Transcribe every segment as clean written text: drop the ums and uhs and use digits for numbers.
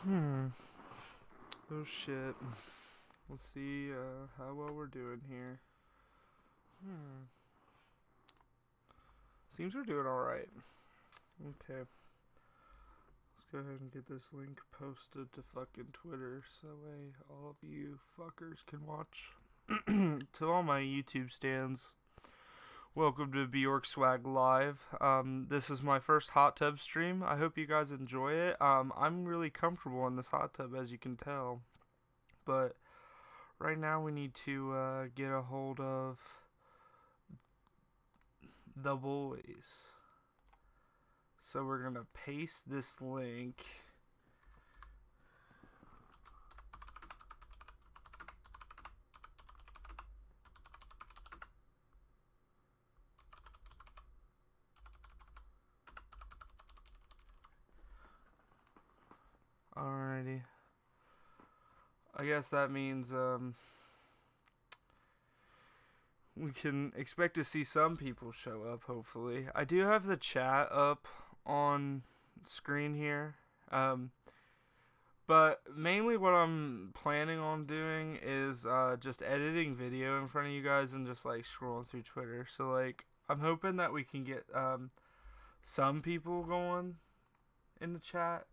Hmm. Oh shit. Let's see how well we're doing here. Hmm. Seems we're doing alright. Okay. Let's go ahead and get this link posted to fucking Twitter so way all of you fuckers can watch. To all my YouTube stands, welcome to BJORKswag Live. This is my first hot tub stream. I hope you guys enjoy it. I'm really comfortable in this hot tub, as you can tell. But right now we need to get a hold of the boys. So we're gonna paste this link. Alrighty. I guess that means we can expect to see some people show up, hopefully. I do have the chat up on screen here. But mainly what I'm planning on doing is just editing video in front of you guys and just like scrolling through Twitter. So like I'm hoping that we can get some people going in the chat.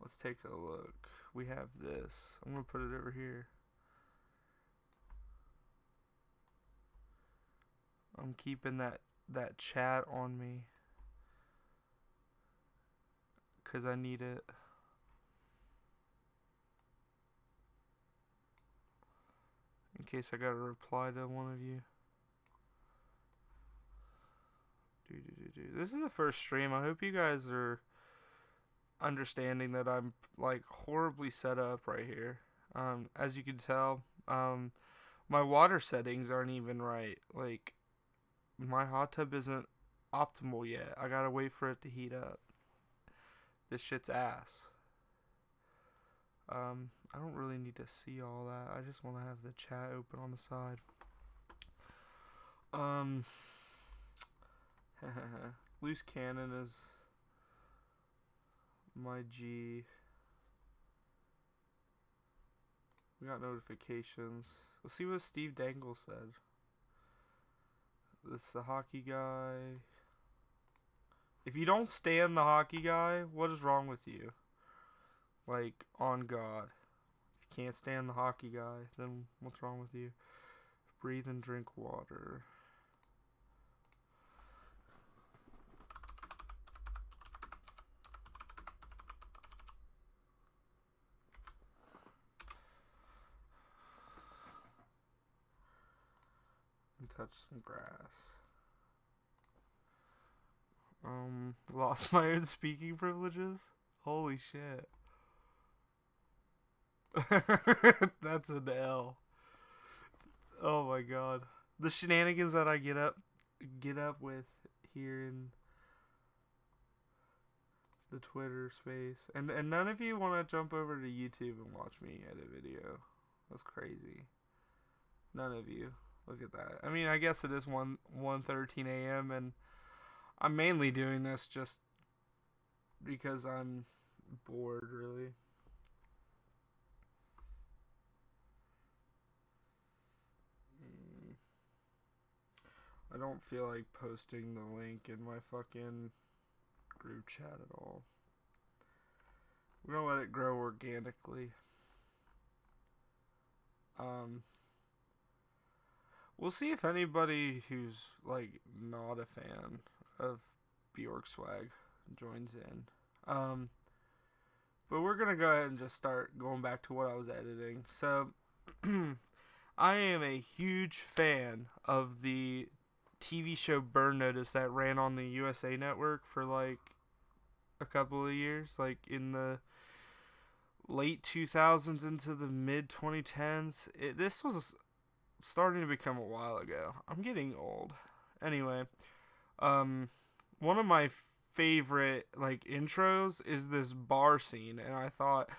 Let's take a look. We have this. I'm gonna put it over here. I'm keeping that chat on me because I need it. In case I gotta reply to one of you. This is the first stream. I hope you guys are understanding that I'm like horribly set up right here. As you can tell, my water settings aren't even right. Like my hot tub isn't optimal yet. I gotta wait for it to heat up. This shit's ass. I don't really need to see all that. I just want to have the chat open on the side. Loose cannon is my G. We got notifications. Let's see what Steve Dangle said. This is the hockey guy. If you don't stand the hockey guy, what is wrong with you? Like, on God. If you can't stand the hockey guy, then what's wrong with you? Breathe and drink water. And touch some grass. Lost my own speaking privileges? Holy shit. That's an L. Oh my god. The shenanigans that I get up with here in the Twitter space. And none of you want to jump over to YouTube and watch me edit video. That's crazy. None of you. Look at that. I mean, I guess it is 1:13 a.m. and I'm mainly doing this just because I'm bored, really. I don't feel like posting the link in my fucking group chat at all. We're gonna let it grow organically. We'll see if anybody who's like not a fan of BJORKswag joins in. But we're gonna go ahead and just start going back to what I was editing. So I am a huge fan of the TV show Burn Notice that ran on the USA Network for like a couple of years, like in the late 2000s into the mid 2010s. This was starting to become a while ago. I'm getting old. Anyway, one of my favorite like intros is this bar scene, and I thought,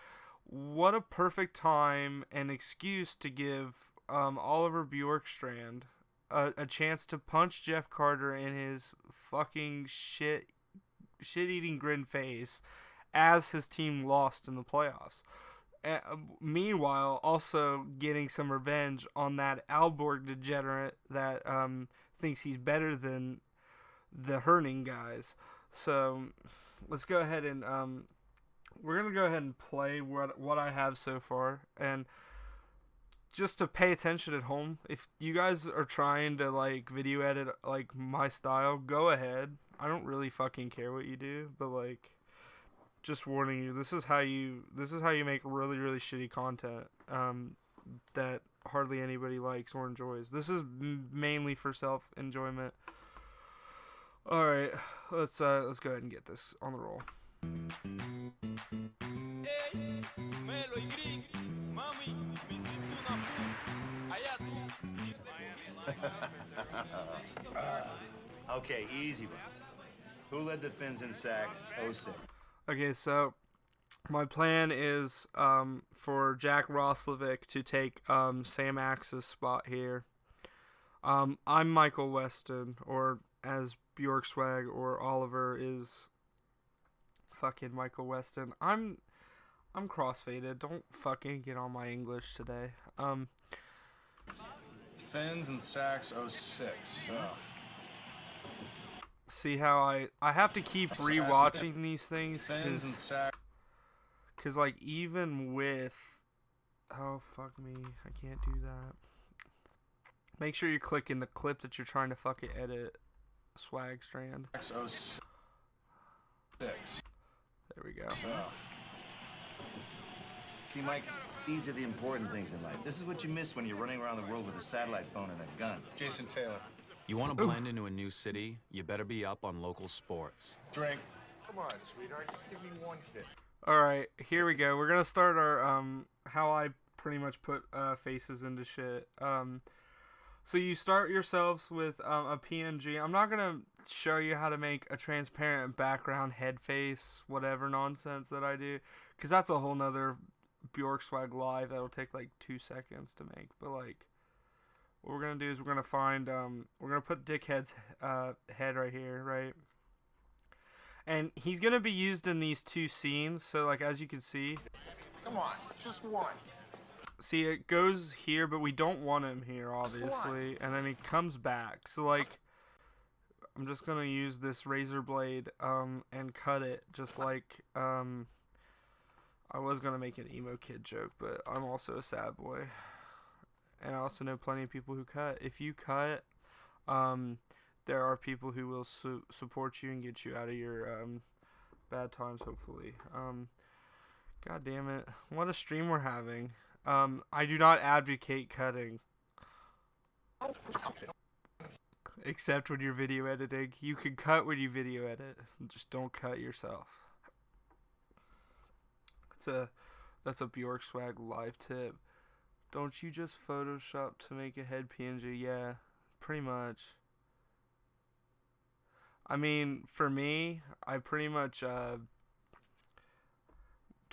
what a perfect time and excuse to give Oliver Bjorkstrand a chance to punch Jeff Carter in his fucking shit shit-eating grin face as his team lost in the playoffs. Meanwhile, also getting some revenge on that Alborg degenerate that thinks he's better than the Herning guys. So let's go ahead and we're gonna go ahead and play what I have so far, and just to pay attention at home. If you guys are trying to like video edit like my style, go ahead. I don't really fucking care what you do, but like, just warning you, this is how you make really, really shitty content that hardly anybody likes or enjoys. This is mainly for self enjoyment. All right, let's go ahead and get this on the roll. Okay, easy one. Who led the Finns in sacks? 06. Okay, so my plan is for Jack Roslovic to take Sam Axe's spot here. I'm Michael Weston, or as BJORKswag or Oliver is fucking Michael Weston. I'm crossfaded. Don't fucking get on my English today. Finns and sacks 06. See how I have to keep rewatching these things because like even with fuck me, I can't do that. Make sure you're clicking the clip that you're trying to fucking edit. Swag strand. There we go. See, Mike, these are the important things in life. This is what you miss when you're running around the world with a satellite phone and a gun. Jason Taylor. You want to blend into a new city, you better be up on local sports. Drink. Come on, sweetheart, just give me one kick. Alright, here we go. We're gonna start our how I pretty much put faces into shit. So you start yourselves with a PNG. I'm not gonna show you how to make a transparent background head face, whatever nonsense that I do, because that's a whole nother BJORKswag live that'll take like 2 seconds to make. But like, what we're gonna do is we're gonna find we're gonna put Dickhead's head right here, right? And he's gonna be used in these two scenes. So like, as you can see, Come on, just one. see it goes here, but we don't want him here, obviously. And then he comes back. So like, I'm just gonna use this razor blade and cut it just like I was gonna make an emo kid joke, but I'm also a sad boy. And I also know plenty of people who cut. If you cut, there are people who will support you and get you out of your bad times, hopefully. God damn it. What a stream we're having. I do not advocate cutting. Except when you're video editing. You can cut when you video edit. Just don't cut yourself. That's a BJORKswag live tip. Don't you just Photoshop to make a head PNG? Yeah, pretty much. I mean, for me, I pretty much, to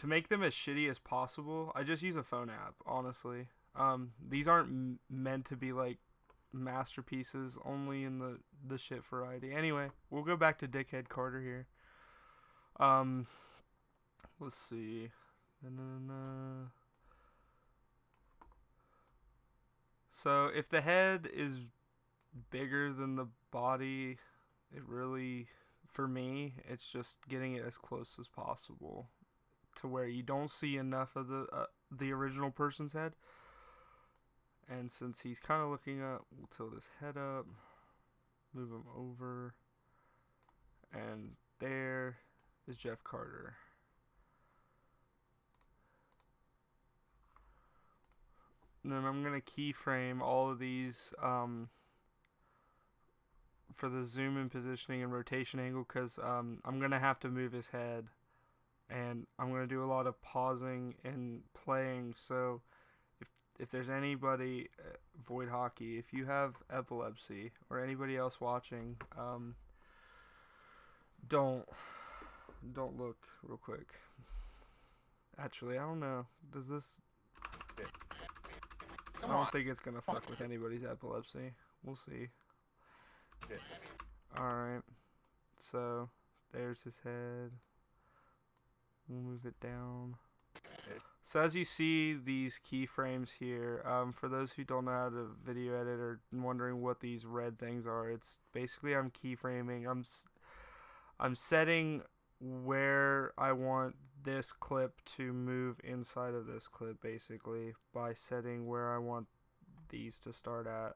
make them as shitty as possible, I just use a phone app, honestly. These aren't meant to be, like, masterpieces, only in the shit variety. Anyway, we'll go back to Dickhead Carter here. Let's see. So if the head is bigger than the body, it really, for me, it's just getting it as close as possible to where you don't see enough of the original person's head. And since he's kind of looking up, we'll tilt his head up, move him over, and there is Jeff Carter. And then I'm going to keyframe all of these for the zoom in positioning and rotation angle, because I'm going to have to move his head. And I'm going to do a lot of pausing and playing. So if there's anybody, Void Hockey, if you have epilepsy or anybody else watching, don't look real quick. Actually, I don't know. Does this... I don't think it's gonna fuck with anybody's epilepsy. We'll see. Alright. So, There's his head. We'll move it down. So as you see these keyframes here, for those who don't know how to video edit or wondering what these red things are, it's basically I'm keyframing. I'm setting where I want this clip to move inside of this clip, basically, by setting where I want these to start at.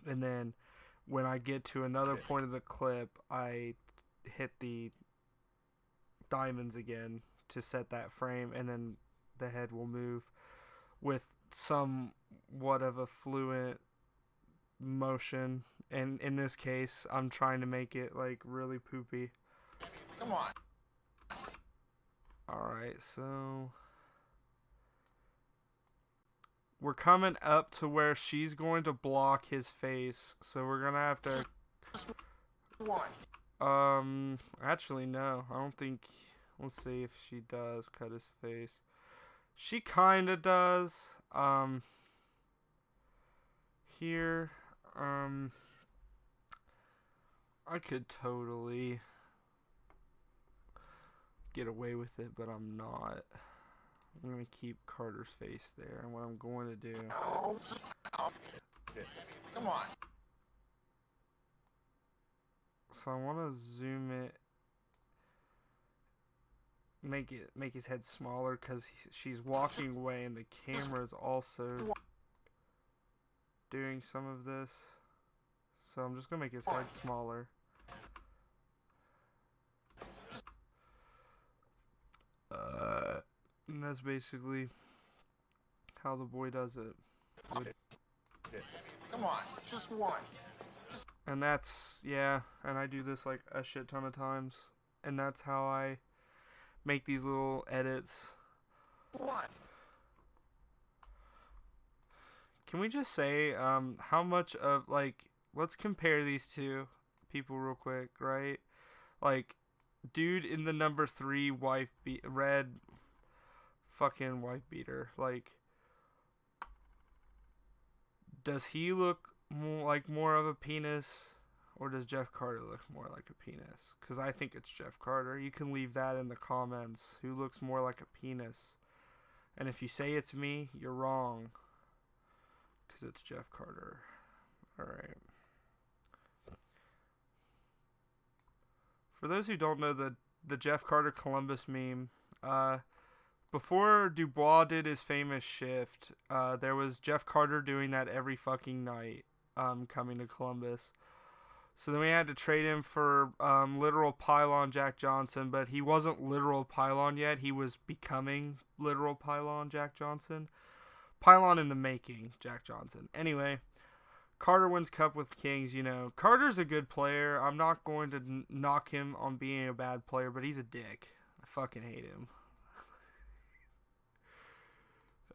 And then when I get to another point of the clip, I hit the diamonds again to set that frame, and then the head will move with somewhat of a fluent motion. And in this case, I'm trying to make it like really poopy. Come on. Alright, so we're coming up to where she's going to block his face, so we're gonna have to One. actually no, I don't think. Let's see if she does cut his face. She kinda does. Here, I could totally get away with it, but I'm not. I'm gonna keep Carter's face there, and what I'm going to do. Come on. So I want to zoom it, make his head smaller, because she's walking away, and the camera's also doing some of this. So I'm just gonna make his head smaller. And that's basically how the boy does it. Come on. Just one. And that's, yeah, and I do this like a shit ton of times. And that's how I make these little edits. One. Can we just say how much of, like, let's compare these two people real quick, right? Like, dude in the number 3 red fucking wife beater, like, does he look more of a penis, or does Jeff Carter look more like a penis? Because I think it's Jeff Carter. You can leave that in the comments. Who looks more like a penis? And if you say it's me, you're wrong, because it's Jeff Carter. Alright. For those who don't know the Jeff Carter Columbus meme, before Dubois did his famous shift, there was Jeff Carter doing that every fucking night, coming to Columbus. So then we had to trade him for literal pylon Jack Johnson, but he wasn't literal pylon yet. He was becoming literal pylon Jack Johnson. Pylon in the making, Jack Johnson. Anyway, Carter wins Cup with Kings, you know. Carter's a good player. I'm not going to knock him on being a bad player, but he's a dick. I fucking hate him.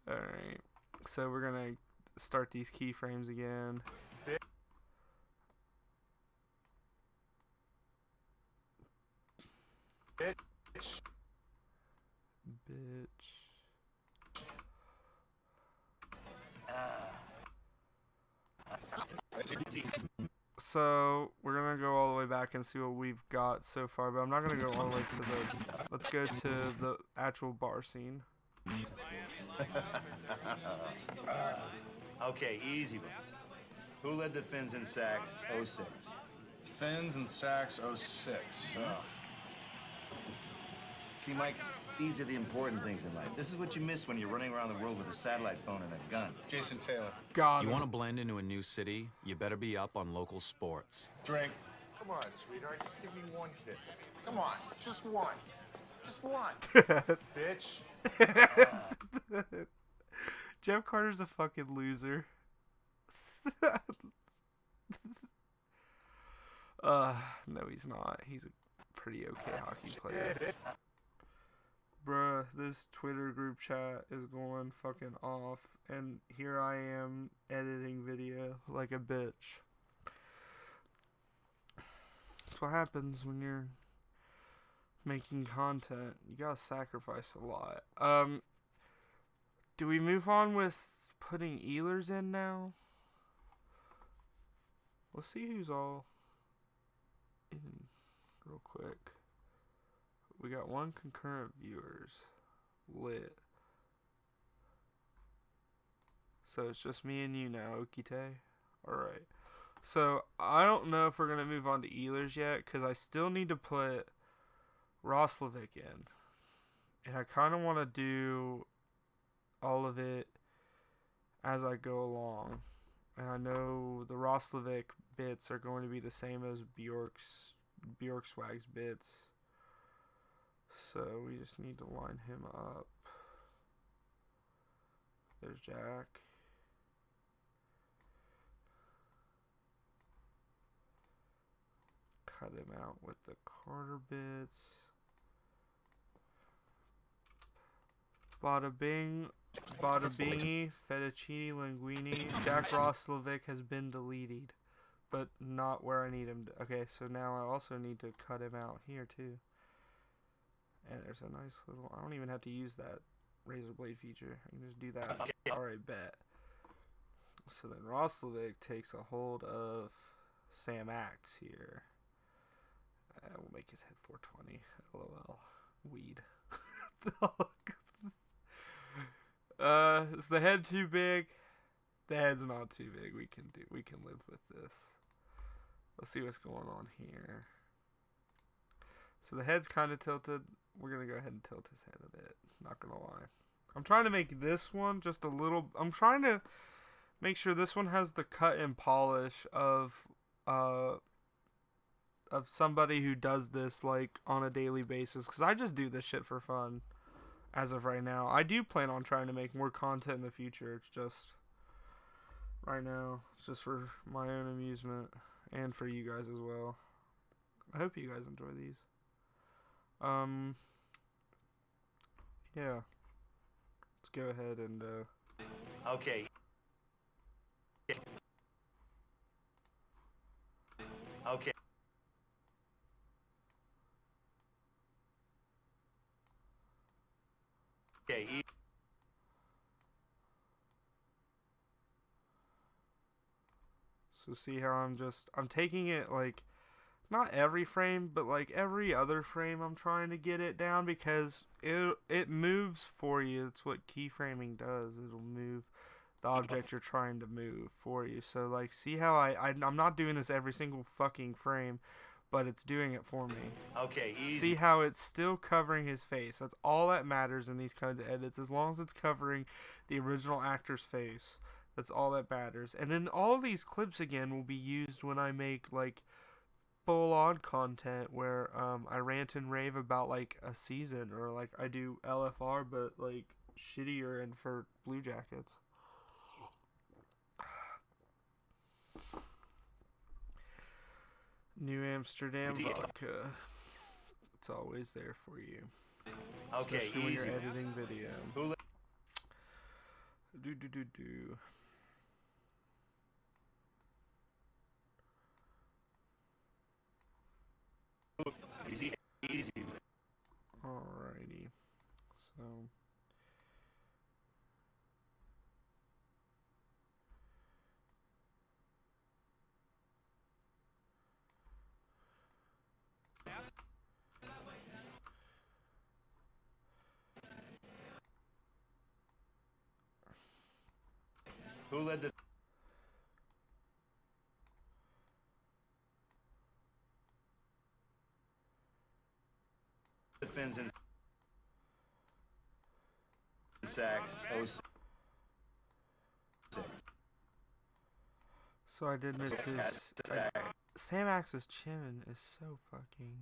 Alright, so we're going to start these keyframes again. Bitch. So we're gonna go all the way back and see what we've got so far, but I'm not gonna go all the way to the. Let's go to the actual bar scene. Okay, easy. Who led the Finns in sacks 06? Finns and sacks 06. See, Mike, these are the important things in life. This is what you miss when you're running around the world with a satellite phone and a gun. Jason Taylor. God. You want to blend into a new city? You better be up on local sports. Drink. Come on, sweetheart. Just give me one kiss. Come on. Just one. Just one. Bitch. Jeff Carter's a fucking loser. No, he's not. He's a pretty okay hockey player. Bruh, this Twitter group chat is going fucking off, and here I am editing video like a bitch. That's what happens when you're making content. You gotta sacrifice a lot. Do we move on with putting Ehlers in now? Let's see who's all in real quick. We got 1 concurrent viewers. Lit. So it's just me and you now, Okite. Alright. So I don't know if we're going to move on to Ehlers yet, because I still need to put Roslovic in. And I kind of want to do all of it as I go along. And I know the Roslovic bits are going to be the same as BJORKswag's bits. So we just need to line him up. There's Jack. Cut him out with the Carter bits. Bada bing, bada bingy, fettuccine linguine. Jack Roslovic has been deleted, but not where I need him to. Okay, so now I also need to cut him out here too. And there's a nice little, I don't even have to use that razor blade feature. I can just do that. Alright, bet. So then Roslovic takes a hold of Sam Axe here. We'll make his head 420. LOL. Weed. Is the head too big? The head's not too big. We can live with this. Let's see what's going on here. So the head's kind of tilted. We're gonna go ahead and tilt his head a bit. Not gonna lie. I'm trying to make this one just a little. I'm trying to make sure this one has the cut and polish of somebody who does this like on a daily basis. Because I just do this shit for fun. As of right now, I do plan on trying to make more content in the future. It's just right now, it's just for my own amusement and for you guys as well. I hope you guys enjoy these. Yeah. Let's go ahead and Okay. Okay. Okay. So see how I'm taking it like, not every frame, but like every other frame I'm trying to get it down, because it moves for you. It's what keyframing does. It'll move the object you're trying to move for you. So like, see how I'm not doing this every single fucking frame, but it's doing it for me. Okay, easy. See how it's still covering his face. That's all that matters in these kinds of edits. As long as it's covering the original actor's face, that's all that matters. And then all of these clips again will be used when I make like full-on content where I rant and rave about like a season, or like I do LFR but like shittier and for Blue Jackets. New Amsterdam vodka. It's always there for you. Okay, especially when easy. you're editing video. Who Do. Easy. Easy. Alrighty. So Who led the Fins and sacks? So I did miss his. Sam Axe's chin is so fucking.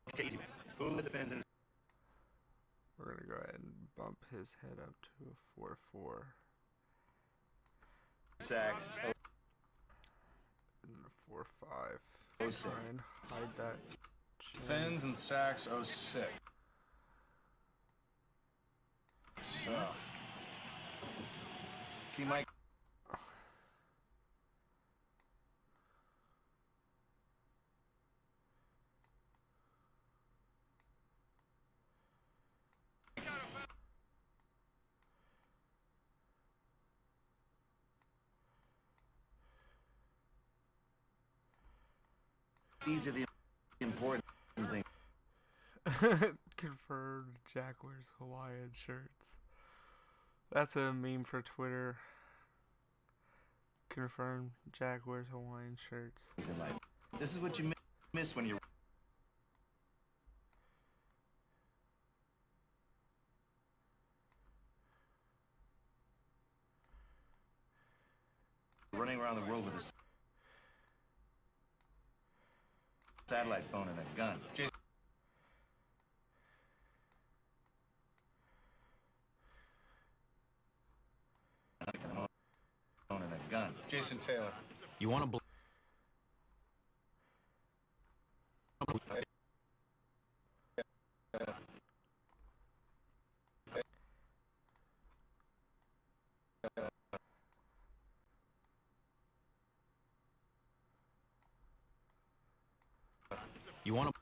Okay, easy. Who led the Fins and We're gonna go ahead and bump his head up to a 4-4. sacks? And a 4-5. Oh, Try sick. and hide that chin. Fins and sacks 06. So, See, Mike. these are the important things. Confirmed Jack wears Hawaiian shirts. That's a meme for Twitter. Confirmed Jack wears Hawaiian shirts. In life. This is what you miss when you're running around the world with a satellite phone and a gun. Phone and a gun. Jason Taylor. You want to You want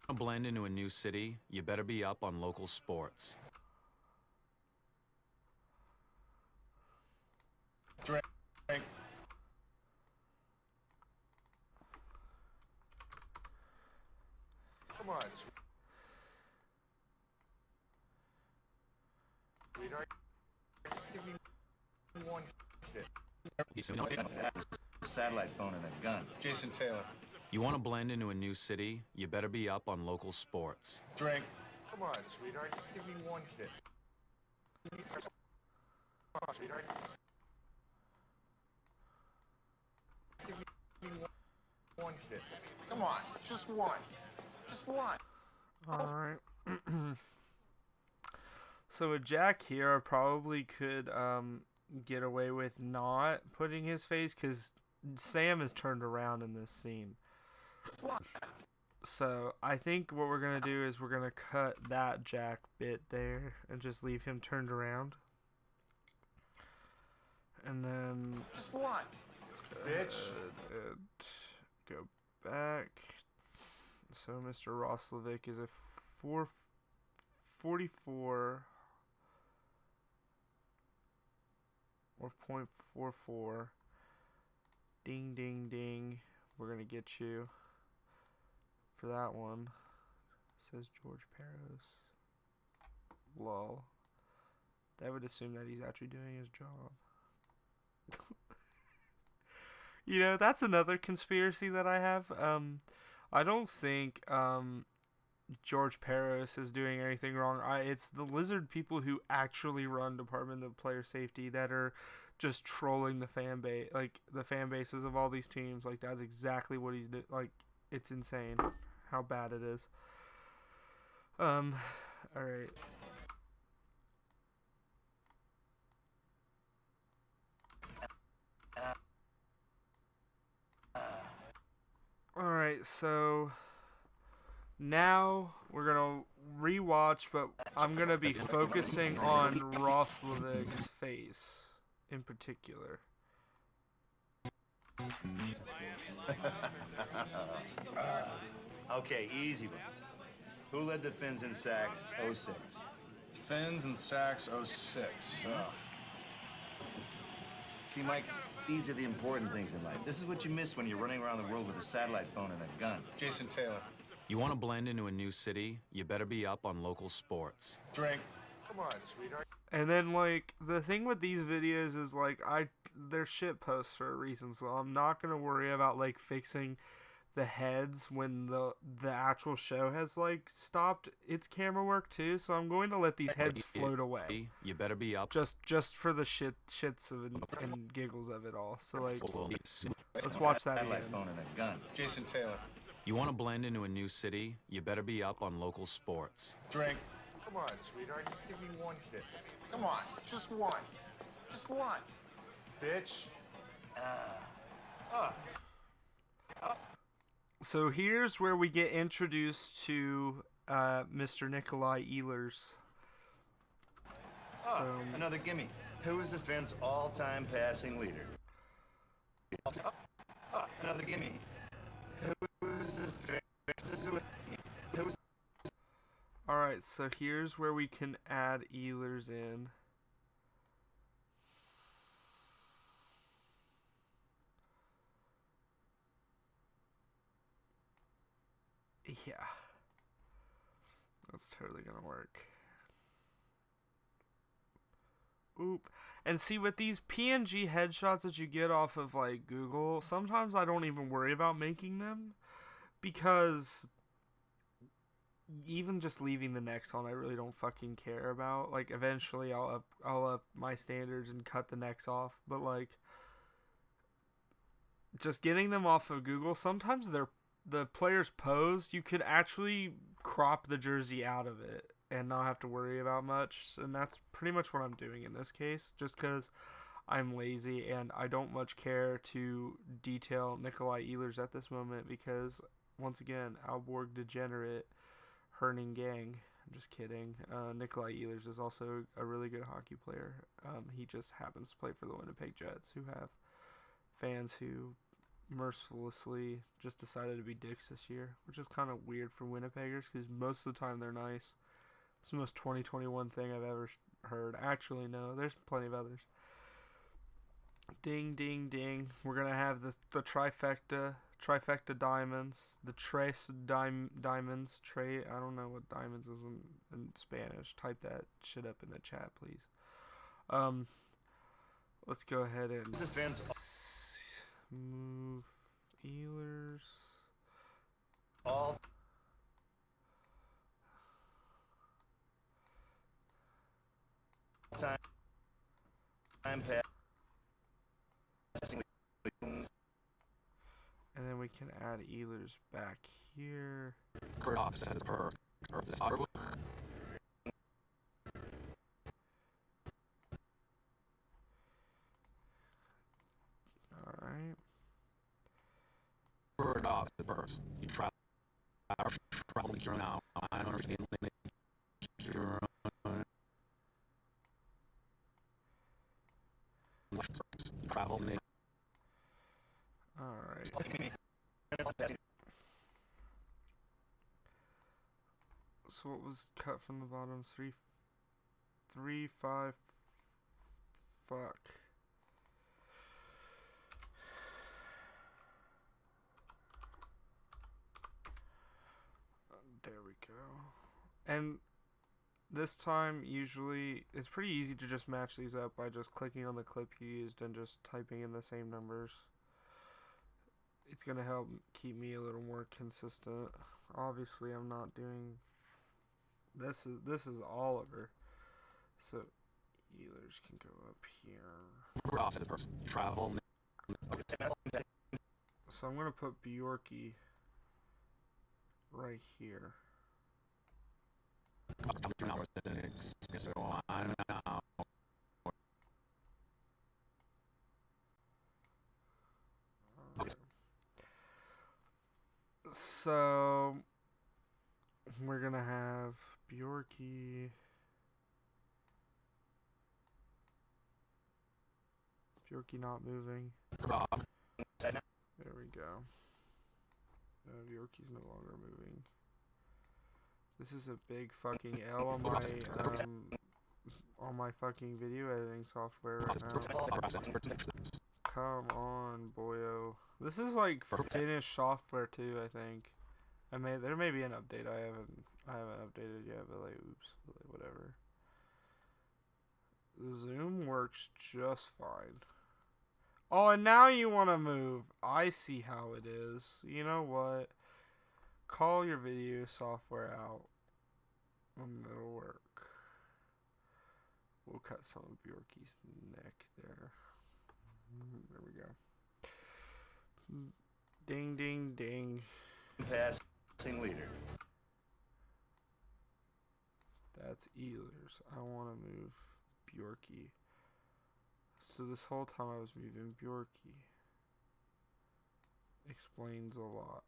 to blend into a new city, you better be up on local sports. Drink. Come on, sweetheart. Just give me one kiss. A satellite phone and a gun. Jason Taylor. You want to blend into a new city, you better be up on local sports. Drink. Come on, sweetheart. Just give me one kiss. Come on, sweetheart. Just give me one kiss. Come on, just one. Just one. Alright. So with Jack here, I probably could get away with not putting his face, because Sam is turned around in this scene. So I think what we're going to do is we're going to cut that Jack bit there and just leave him turned around. And then Just one. Bitch. and go back. So Mr. Roslovic is a 444 or .44. Ding, ding, ding. We're going to get you for that one. Says George Peros. Lol. That would assume that he's actually doing his job. You know, that's another conspiracy that I have. I don't think George Peros is doing anything wrong. It's the lizard people who actually run Department of Player Safety that are just trolling the fan base, like the fan bases of all these teams. Like, that's exactly what he's like. It's insane how bad it is. All right. Alright, so now we're gonna rewatch, but I'm gonna be focusing on Roslovic's face in particular. Okay, easy. Who led the Finns in sacks 06? Fins and sacks 06. See, Mike, these are the important things in life. This is what you miss when you're running around the world with a satellite phone and a gun. Jason Taylor. You want to blend into a new city, you better be up on local sports. Drink. Come on, sweetheart. And then, like, the thing with these videos is, like, they're shit posts for a reason, so I'm not gonna worry about, like, fixing the heads when the actual show has, like, stopped its camera work too, so I'm going to let these heads float away. You better be up. Just for the shits of and giggles of it all. So, like, let's watch that Satellite again. phone and a gun. Jason Taylor. You want to blend into a new city, you better be up on local sports. Drink. Come on, sweetheart. Just give me one kiss. Come on, just one. Just one. Bitch. So here's where we get introduced to Mr. Nikolai Ehlers. So, Another gimme. Who is the Finns' all-time passing leader? Another gimme. Who is the Finns'... alright, so here's where we can add Ehlers in. Yeah. That's totally gonna work. Oop. And see, with these PNG headshots that you get off of, like, Google, sometimes I don't even worry about making them. Because even just leaving the necks on, I really don't fucking care about. Like, eventually I'll up my standards and cut the necks off. But, like, just getting them off of Google, sometimes the player's posed, you could actually crop the jersey out of it and not have to worry about much. And that's pretty much what I'm doing in this case, just because I'm lazy and I don't much care to detail Nikolai Ehlers at this moment because, once again, Aalborg degenerate, Herning gang. I'm just kidding. Nikolai Ehlers is also a really good hockey player. He just happens to play for the Winnipeg Jets, who have fans who mercilessly just decided to be dicks this year, which is kind of weird for Winnipeggers because most of the time they're nice. It's the most 2021 thing I've ever heard. Actually, no, there's plenty of others. Ding, ding, ding. We're going to have the trifecta diamonds, the tres diamonds. I don't know what diamonds is in Spanish. Type that shit up in the chat, please. Let's go ahead and move Ehlers. All time passing. And then we can add Ehlers back here. Alright. You travel now. I don't understand. Travel. Alright. So what was cut from the bottom? 3, 5. Fuck. There we go. And this time, usually, it's pretty easy to just match these up by just clicking on the clip you used and just typing in the same numbers. It's going to help keep me a little more consistent. Obviously, I'm not doing... This is Oliver. So, Ehlers can go up here. Travel. So I'm going to put Bjorky right here. So we're gonna have Bjorky not moving. There we go. Bjorky's no longer moving. This is a big fucking L on my fucking video editing software right now. Come on, boyo. This is like Finnish software too, I think. There may be an update I haven't updated yet, but like oops, like, whatever. The zoom works just fine. Oh, and now you want to move. I see how it is. You know what? Call your video software out. It'll work. We'll cut some of Bjorky's neck there. There we go. Ding, ding, ding. Passing leader. That's Ehlers. I want to move Bjorky. So this whole time I was moving Bjorky. Explains a lot.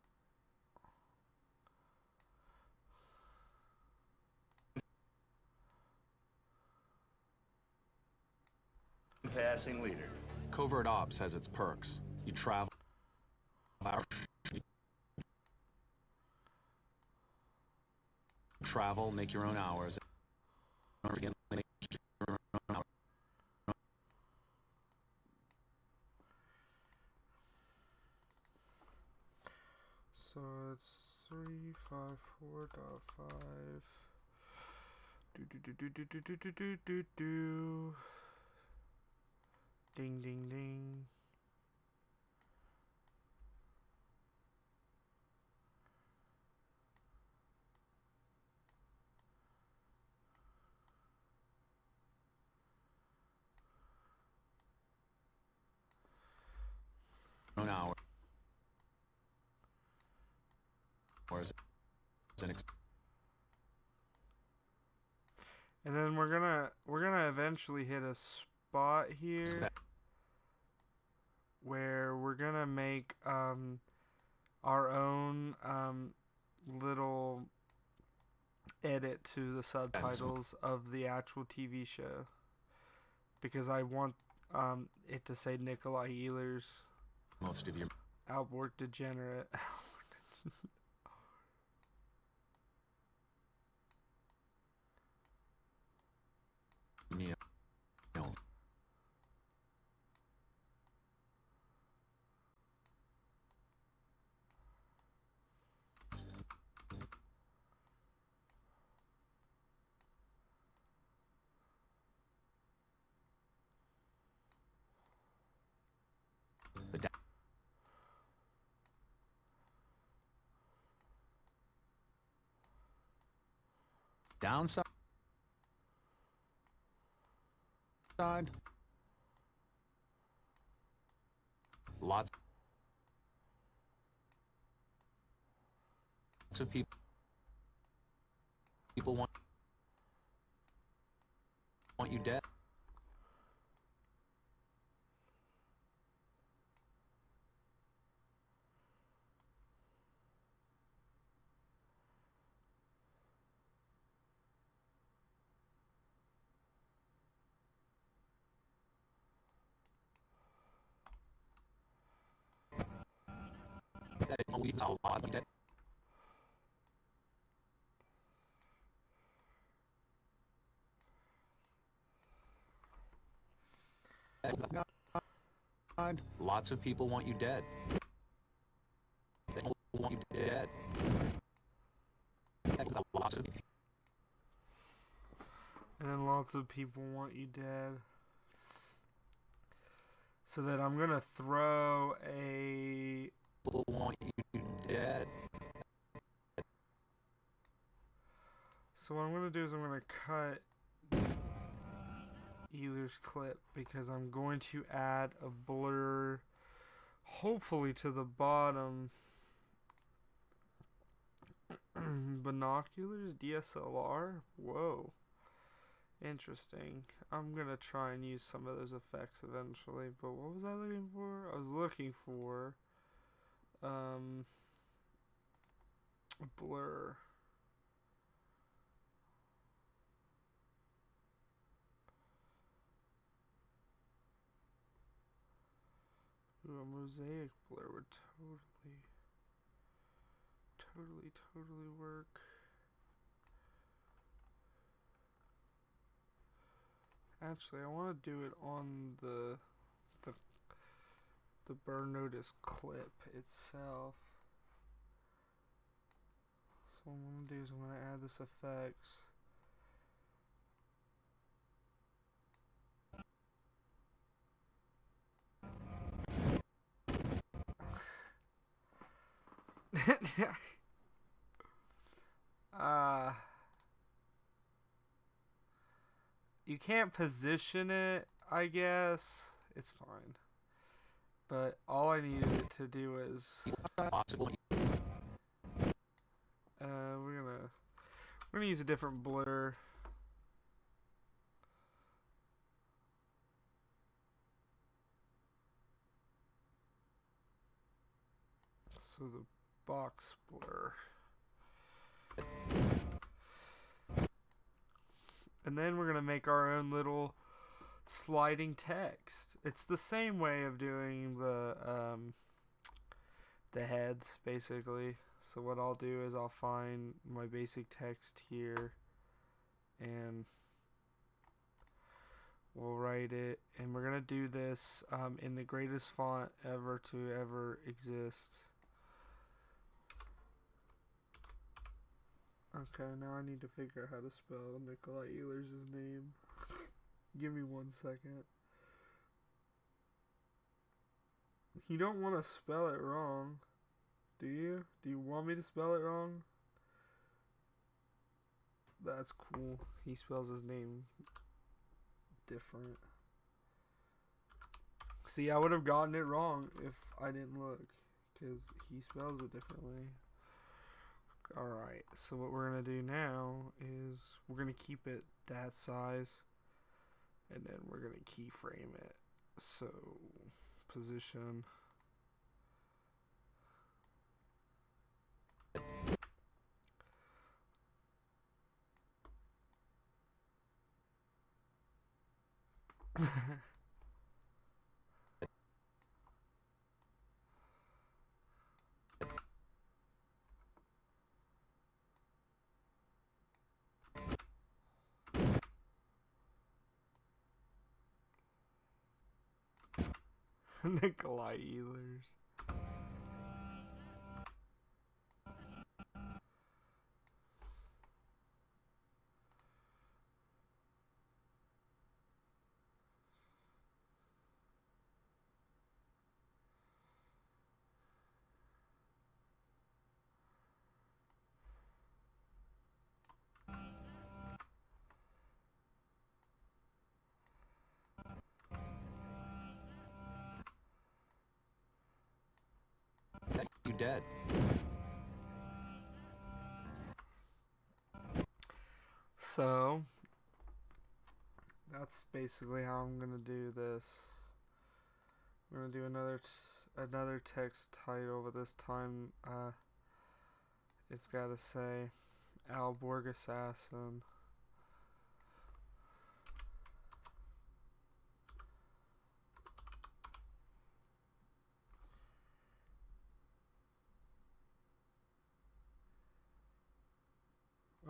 Passing leader. Covert ops has its perks. You travel. Travel, make your own hours. So it's 354.5. Do. Ding ding ding. An hour. Or is it And then we're gonna eventually hit a spot here where we're gonna make our own little edit to the subtitles of the actual TV show, because I want it to say Nikolai Ehlers, most of your Outwork Degenerate. meal? The downside. Lots of people want you dead. A lot of dead. Lots of people want you dead. They want you dead. Lots of people. And then lots of people want you dead. So that I'm gonna throw a... People want you dead. So what I'm gonna do is I'm gonna cut Ehlers' clip, because I'm going to add a blur, hopefully to the bottom. Binoculars, DSLR. Whoa, interesting. I'm gonna try and use some of those effects eventually. But what was I looking for? I was looking for blur. Ooh, a mosaic blur would totally work. Actually, I want to do it on the burn notice clip itself. So what I'm gonna do is I'm gonna add this effects. You can't position it, I guess. It's fine. But all I needed it to do is we're gonna use a different blur. So the box blur. And then we're gonna make our own little sliding text. It's the same way of doing the heads, basically. So what I'll do is I'll find my basic text here, and we'll write it. And we're gonna do this in the greatest font ever to ever exist. Okay, now I need to figure out how to spell Nikolai Ehlers' name. Give me 1 second. You don't want to spell it wrong, do you? Do you want me to spell it wrong? That's cool. He spells his name different. See, I would have gotten it wrong if I didn't look, because he spells it differently. Alright, so what we're going to do now is we're going to keep it that size, and then we're going to keyframe it. So, position. Nikolai Ehlers. You dead. So, that's basically how I'm gonna do this. I'm gonna do another text title, but this time it's gotta say Alborg Assassin.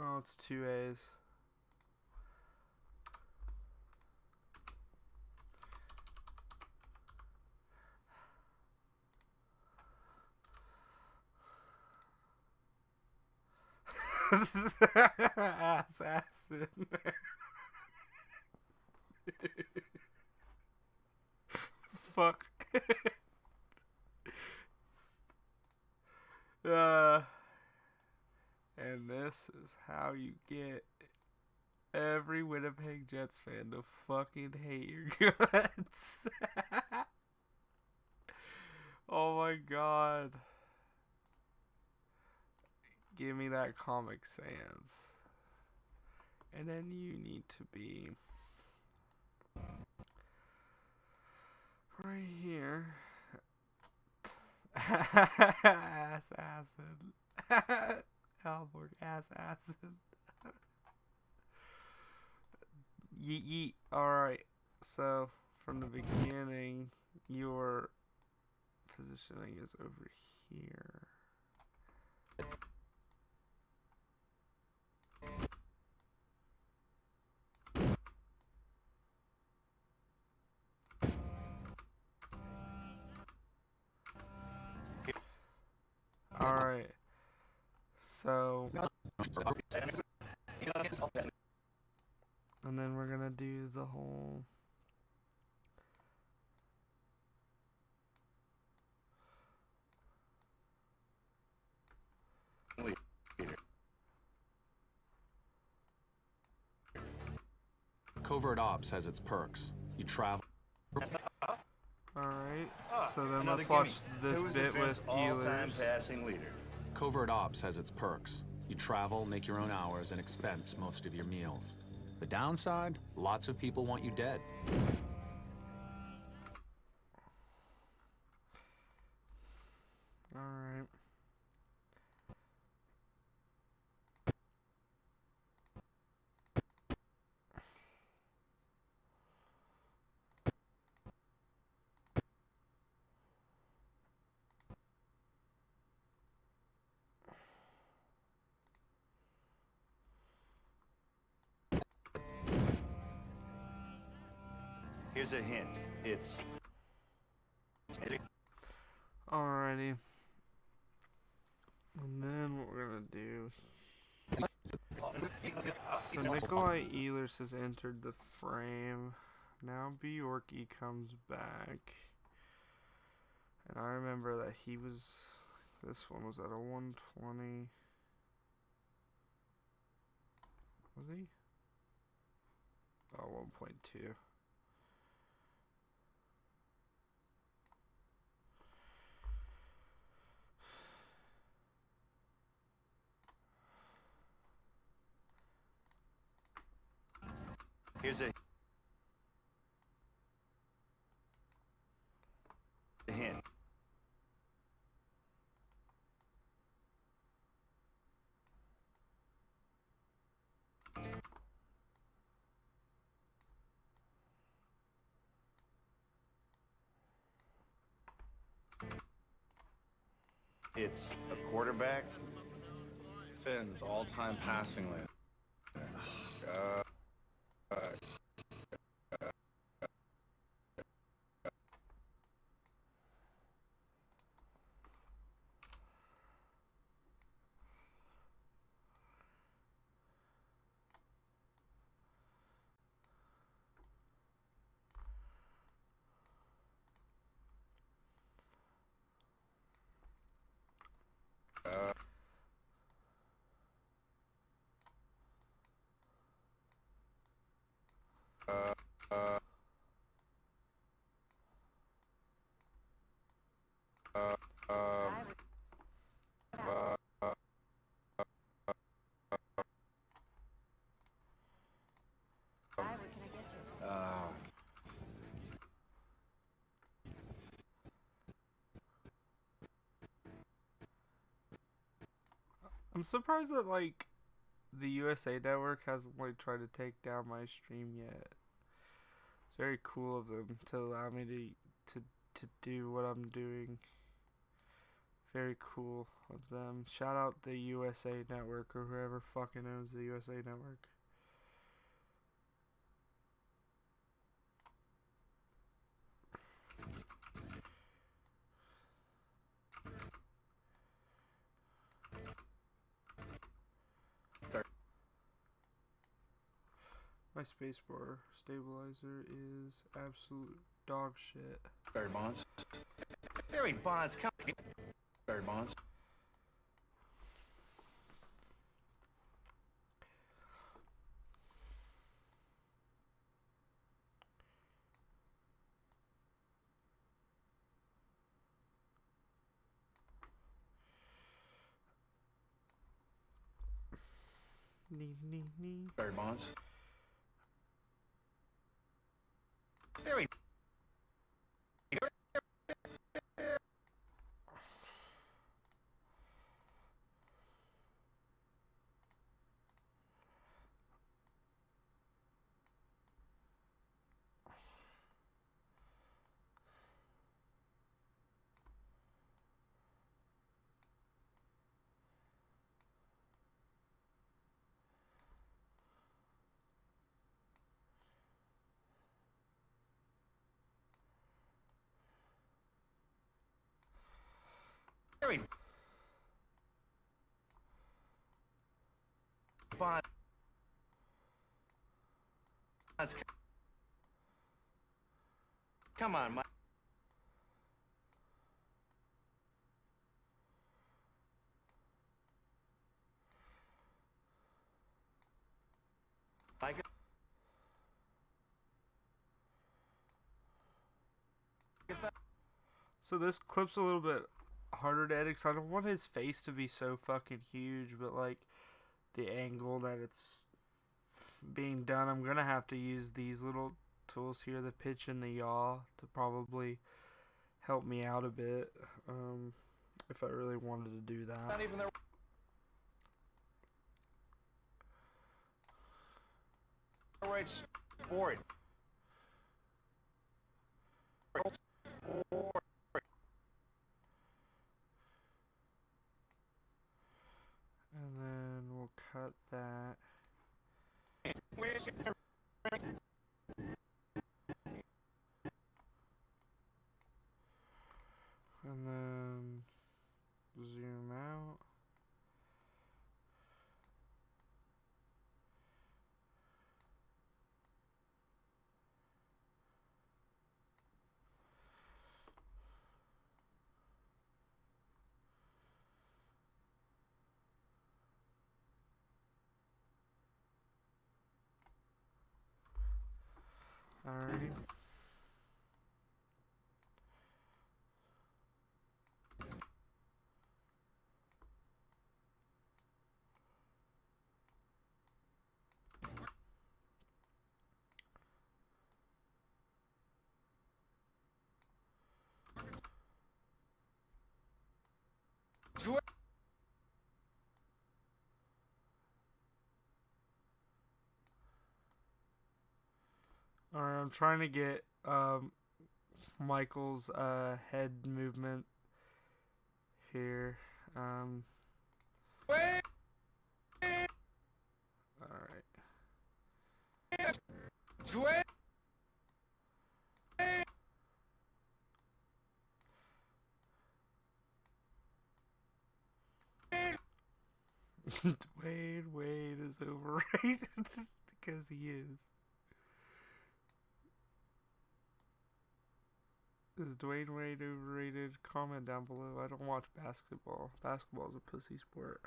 Oh, it's 2 A's. Assassin. Fuck. And this is how you get every Winnipeg Jets fan to fucking hate your guts. Oh my god. Give me that Comic Sans. And then you need to be right here. Ass acid. Alborg ass acid. Yeet yeet. Alright. So from the beginning, your positioning is over here. Alright. So, and then we're gonna do the whole Covert ops has its perks. You travel. Alright, so then Another let's watch gimme. this Who was the bit Fed's with all-time Ehlers. passing leader? Covert ops has its perks. You travel, make your own hours, and expense most of your meals. The downside? Lots of people want you dead. Alright. Here's a hint. It's... Alrighty. And then what we're gonna do So Nikolai Ehlers has entered the frame. Now Bjorky comes back. And I remember that he was... This one was at a 120. Was he? Oh, 1.2. Here's a hint. It's a quarterback. Finn's all-time passing leader. I'm surprised that, like, the USA Network hasn't, like, tried to take down my stream yet. It's very cool of them to allow me to do what I'm doing. Very cool of them. Shout out the USA Network or whoever fucking owns the USA Network. My spacebar stabilizer is absolute dog shit. Barry Bonds. Barry Bonds, come on. Barry Bonds. Nee. Barry Bonds. Barry. Barry Bonds. Come on, Mike. Mike. So this clip's a little bit harder to edit because I don't want his face to be so fucking huge, but like the angle that it's being done, I'm gonna have to use these little tools here, the pitch and the yaw, to probably help me out a bit, if I really wanted to do that. Not even there. Right sport. And then we'll cut that. And then zoom out. Alrighty. Alright, I'm trying to get Michael's head movement here. Alright. Dwayne Wade is overrated because he is. Is Dwayne Wade overrated? Comment down below. I don't watch basketball. Basketball is a pussy sport.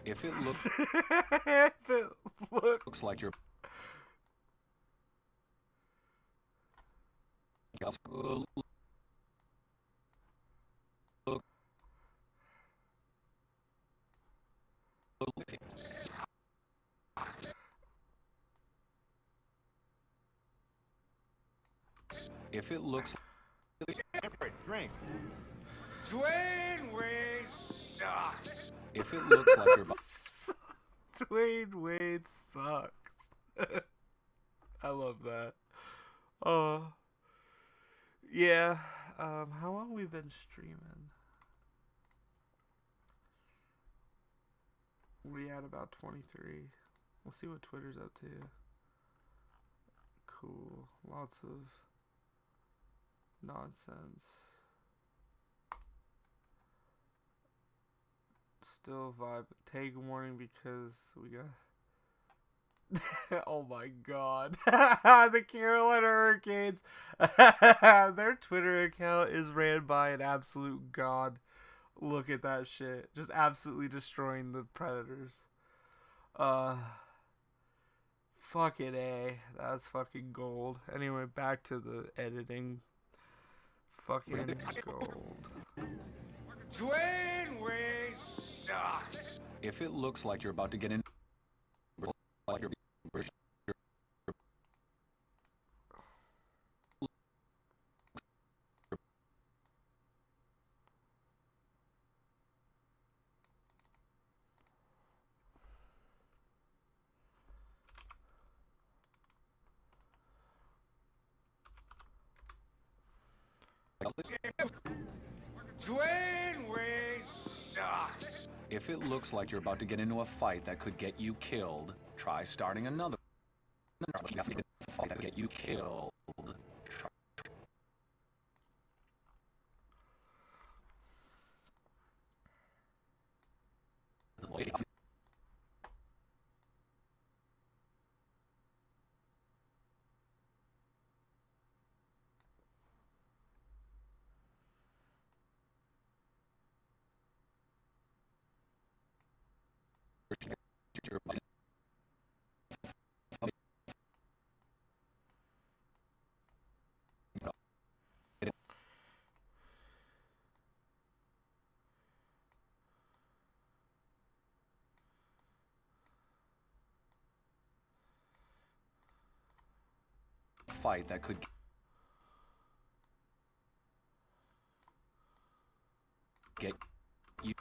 If it looks like you're if it looks Drink. Dwayne Wade sucks. if it looks like you're Dwayne Wade sucks. I love that. Oh. Yeah. How long we been streaming? We at about 23. We'll see what Twitter's up to. Cool. Lots of nonsense. Still vibe. Take a warning because we got. Oh my god. The Carolina Hurricanes. Their Twitter account is ran by an absolute god. Look at that shit. Just absolutely destroying the Predators. Fucking A. That's fucking gold. Anyway, back to the editing. Fucking gold. Dwayne Wade sucks. if it looks like you're about to get in like you're Dwayne Wade sucks. if it looks like you're about to get into a fight that could get you killed, try starting another fight that could get you killed. Fight that could get you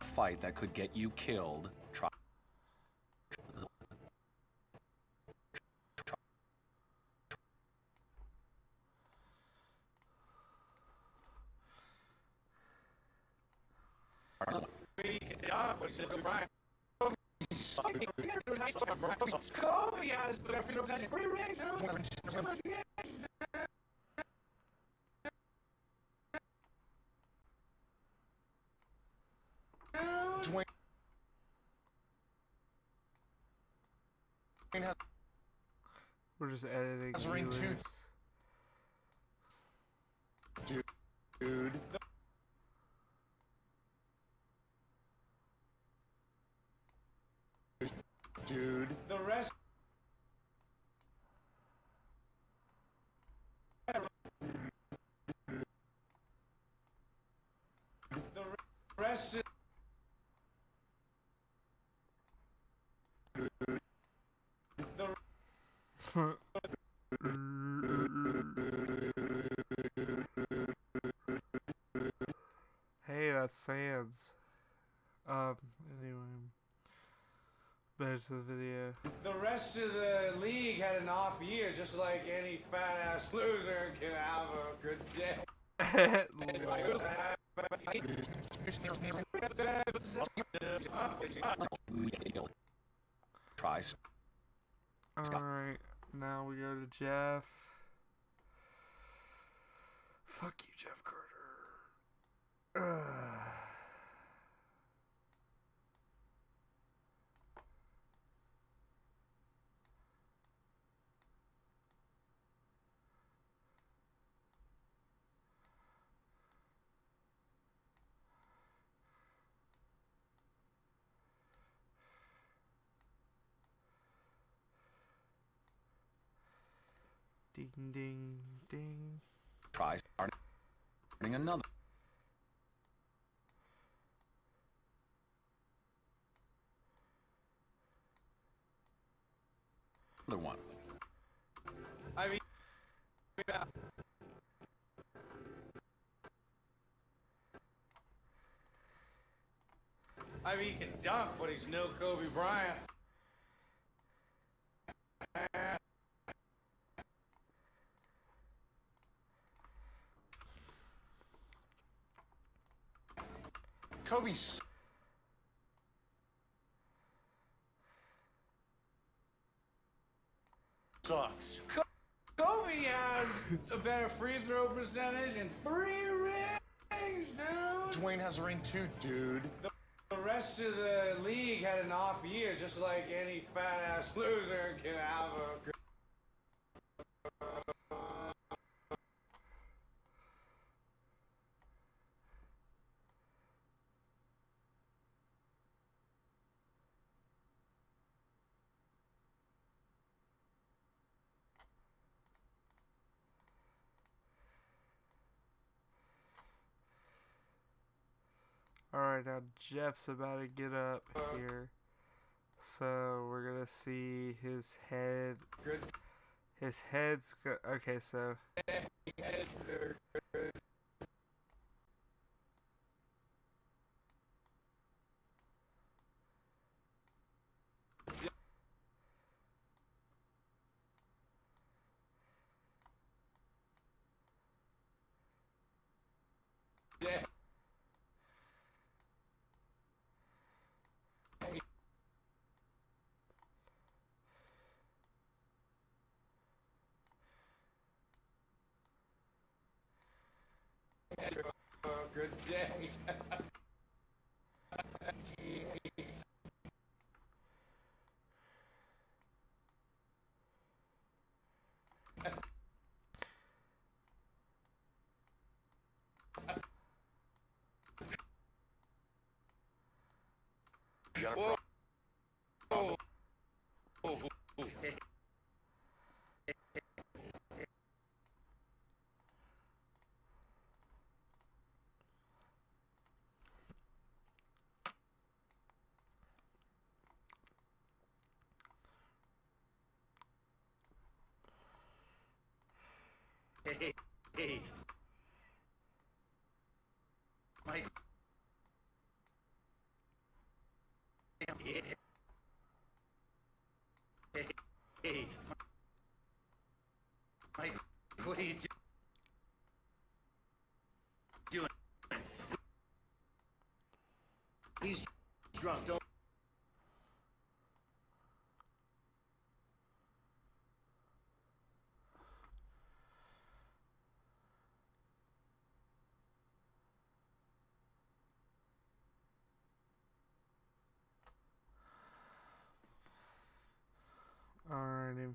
fight that could get you killed. Try. Dwayne has We're just editing Has ring viewers. two. Dude. Dude. The rest. The rest is. Hey, that's Sans. Anyway. Back to the video. The rest of the league had an off year, just like any fat ass loser can have a good day. Try. Alright, now we go to Jeff. Fuck you, Jeff Carter. Ding, ding, ding. Try starting another one. I mean, he can dunk, but he's no Kobe Bryant. Kobe sucks. Kobe has a better free throw percentage and 3 rings, dude. Dwayne has a ring too, dude. The rest of the league had an off year, just like any fat ass loser can have a good. Alright, now Jeff's about to get up here. So we're gonna see his head. Good. His head's okay, so Yeah. Good day. got a problem. Hey, Mike. Hey, Mike, what are you doing? He's drunk. Don't. Alrighty.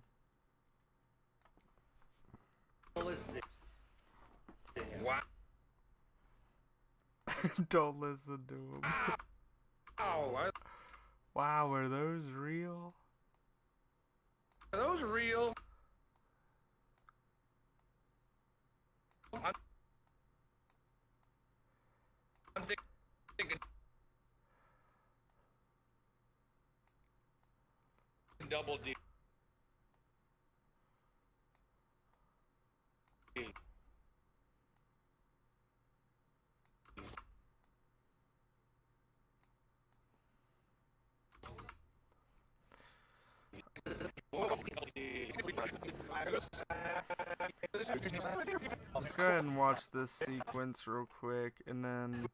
Don't listen to him. Wow. Don't listen to him. Wow, are those real? Are those real? I'm thinking double D. Let's go ahead and watch this sequence real quick, and then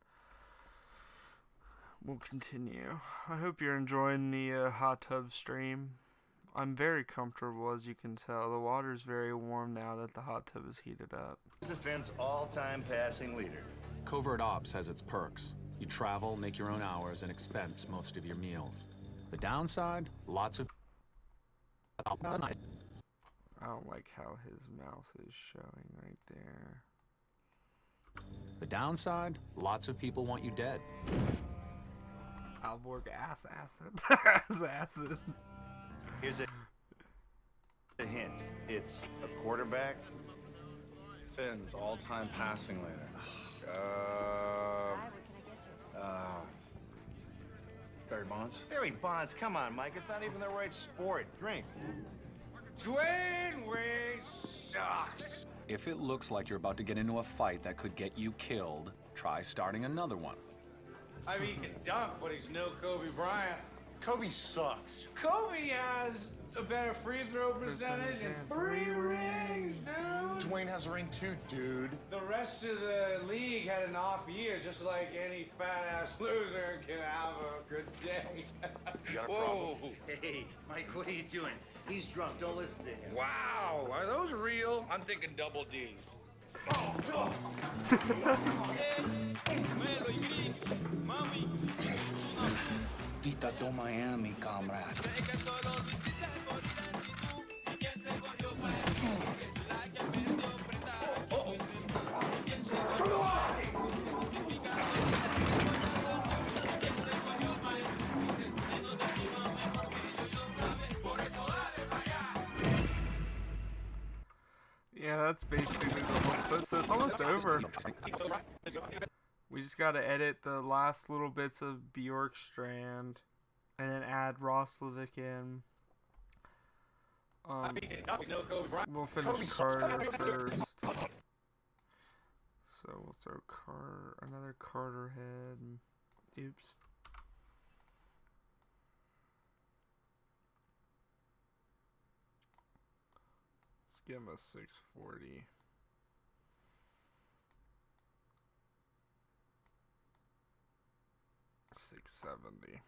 we'll continue. I hope you're enjoying the hot tub stream. I'm very comfortable, as you can tell. The water's very warm now that the hot tub is heated up. Defense all-time passing leader. Covert ops has its perks. You travel, make your own hours, and expense most of your meals. The downside, lots of... I don't like how his mouth is showing right there. The downside, lots of people want you dead. Alborg ass acid. Ass acid. Here's a hint. It's a quarterback. Finn's all-time passing leader. Barry Bonds. Barry Bonds, come on, Mike. It's not even the right sport. Drink. Dwayne Wade sucks. If it looks like you're about to get into a fight that could get you killed, try starting another one. I mean, he can dunk, but he's no Kobe Bryant. Kobe sucks. Kobe has a better free throw percentage and 3 rings, dude. Dwayne has a ring too, dude. The rest of the league had an off year, just like any fat-ass loser can have a good day. You got a problem. Hey, Mike, what are you doing? He's drunk. Don't listen to him. Wow, are those real? I'm thinking double D's. Vita to Miami, comrade. Yeah, that's basically the whole clip, so it's almost over. We just gotta edit the last little bits of BJORKswag and then add Roslovic in. We'll finish Carter first. So we'll throw another Carter head. Oops. Let's give him a 640. $670.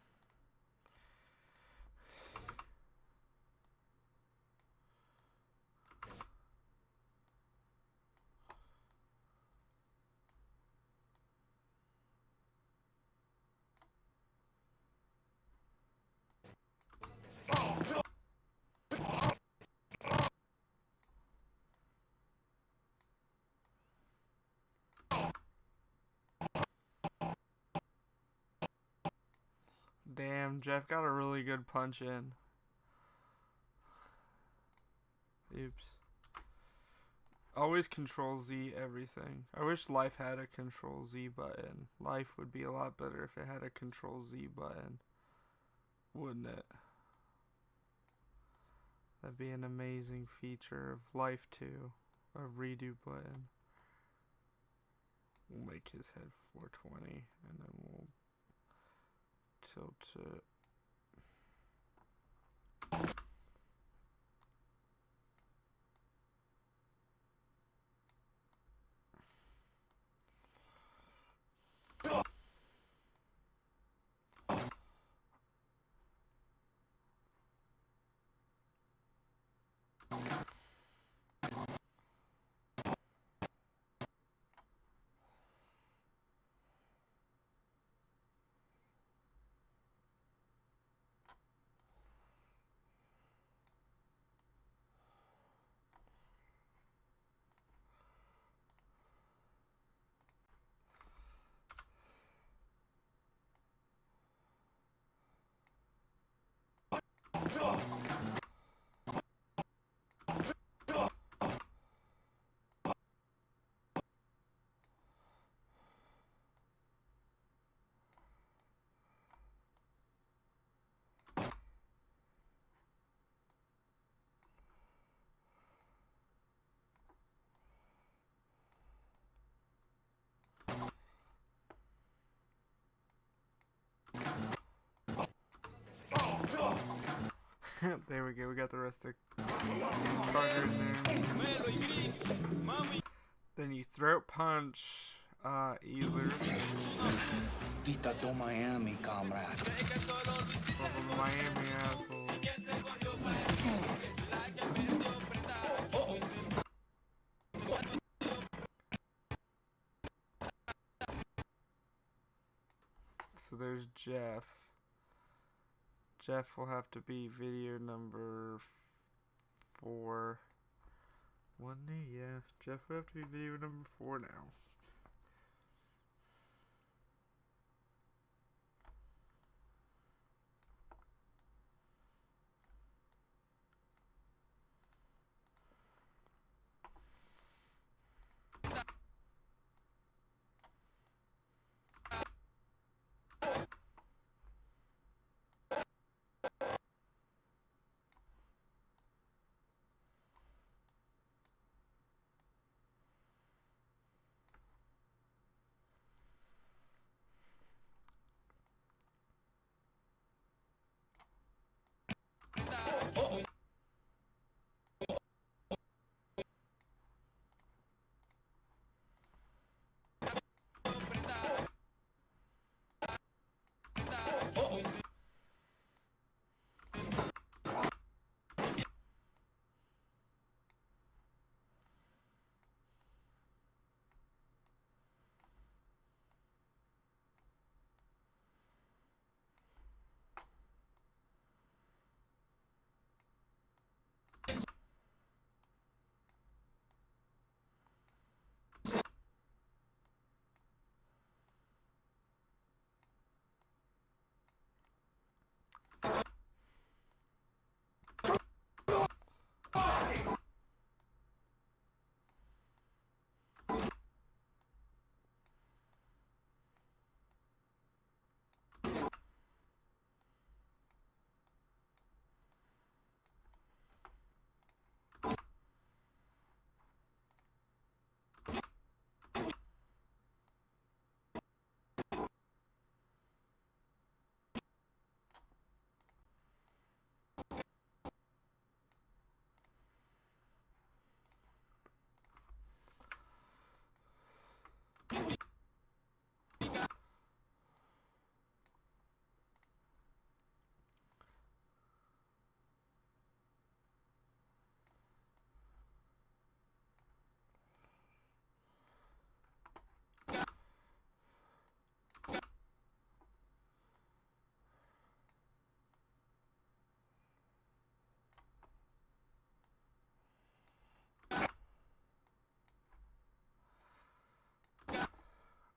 Damn, Jeff got a really good punch in. Oops. Always Control Z everything. I wish life had a Control Z button. Life would be a lot better if it had a Control Z button. Wouldn't it? That'd be an amazing feature of life too. A redo button. We'll make his head 420 and then we'll tilt it. There we go, we got the rest of the Carter in there. Then you throat punch either Vita do Miami, comrade. Miami asshole. So there's Jeff. Jeff will have to be video number 4. One day, yeah. Jeff will have to be video number 4 now.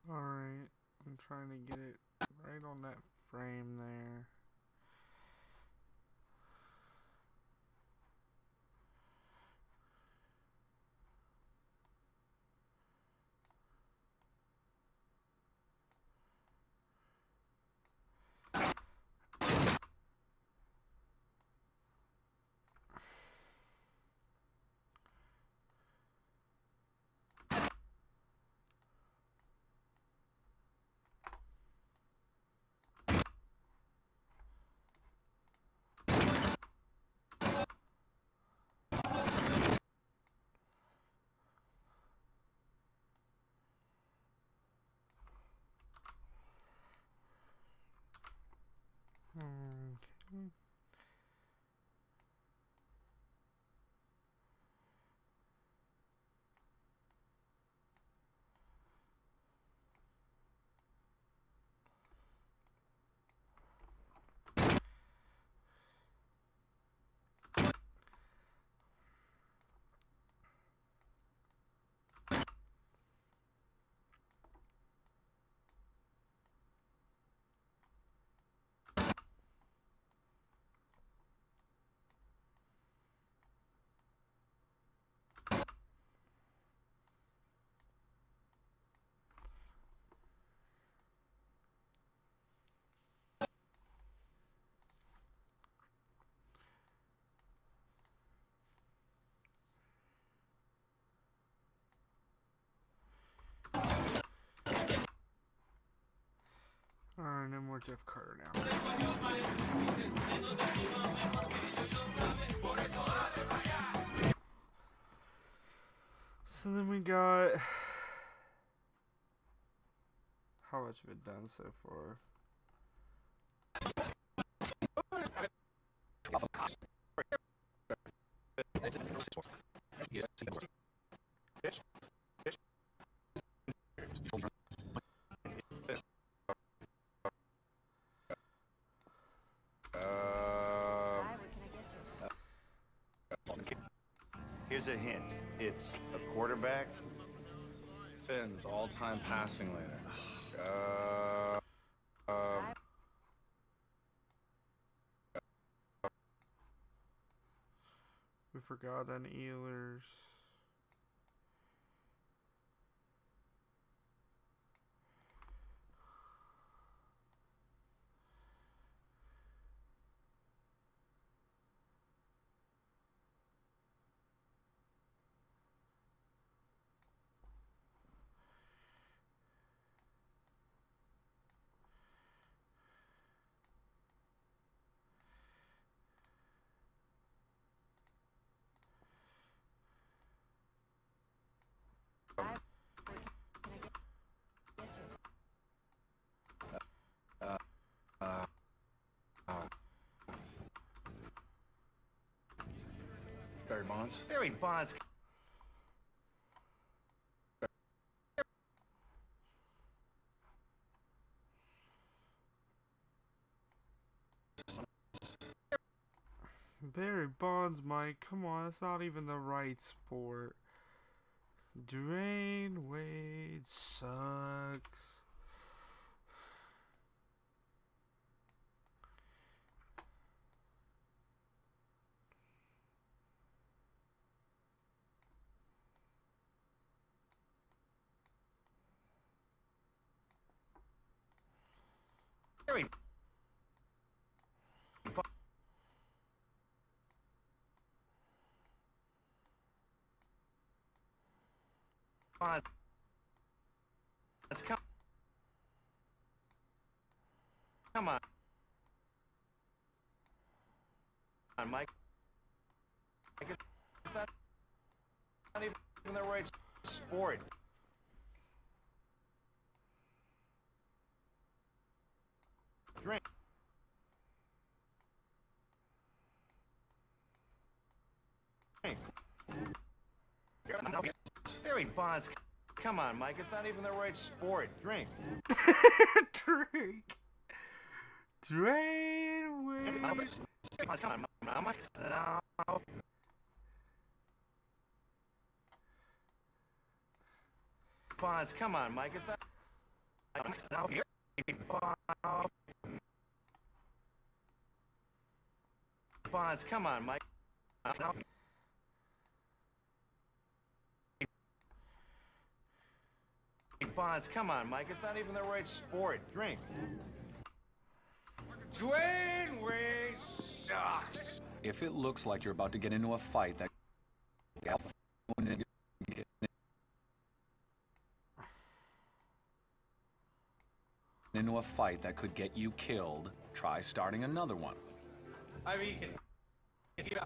Alright, I'm trying to get it right on that frame there. Okay. Alright, no more Jeff Carter now. So then we got... How much of it done so far? Here's a hint. It's a quarterback. Finn's all-time passing leader. We forgot an Ehlers. Barry Bonds. Barry Bonds. Barry Bonds, Mike. Come on, that's not even the right sport. Dwayne Wade sucks. Barry Bonds. Let's come on. Mike. It's not even the right sport. Drink. Drink. Barry Bonds. Come on, Mike. It's not even the right sport. Drink. Drink. Dwayne Wade. Come on, Mike. Bonds. Come on, Mike. It's not. Bonds, come on, Mike. Bonds, come on, Mike. It's not even the right sport. Drink. Dwayne Wade sucks. If it looks like you're about to get into a fight that could get you killed, try starting another one. I mean, yeah.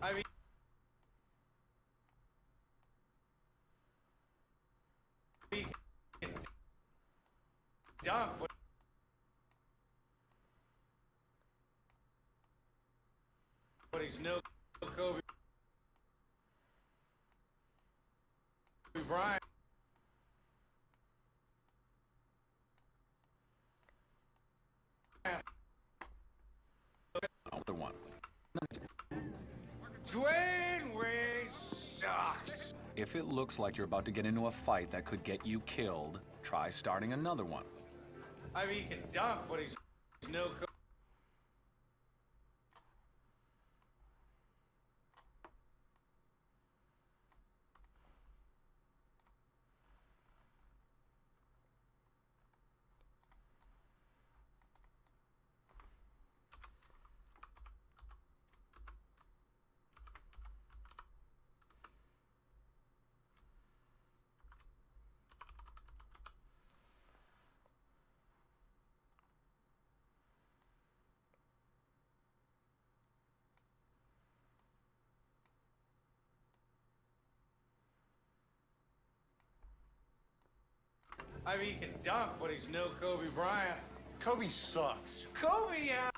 I mean, we can dunk, but he's no Kobe Bryant. Another one. Dwayne Wade sucks. If it looks like you're about to get into a fight that could get you killed, try starting another one. I mean, he can dunk, but he's no Kobe. I mean, he can dunk, but he's no Kobe Bryant. Kobe sucks. Kobe, yeah.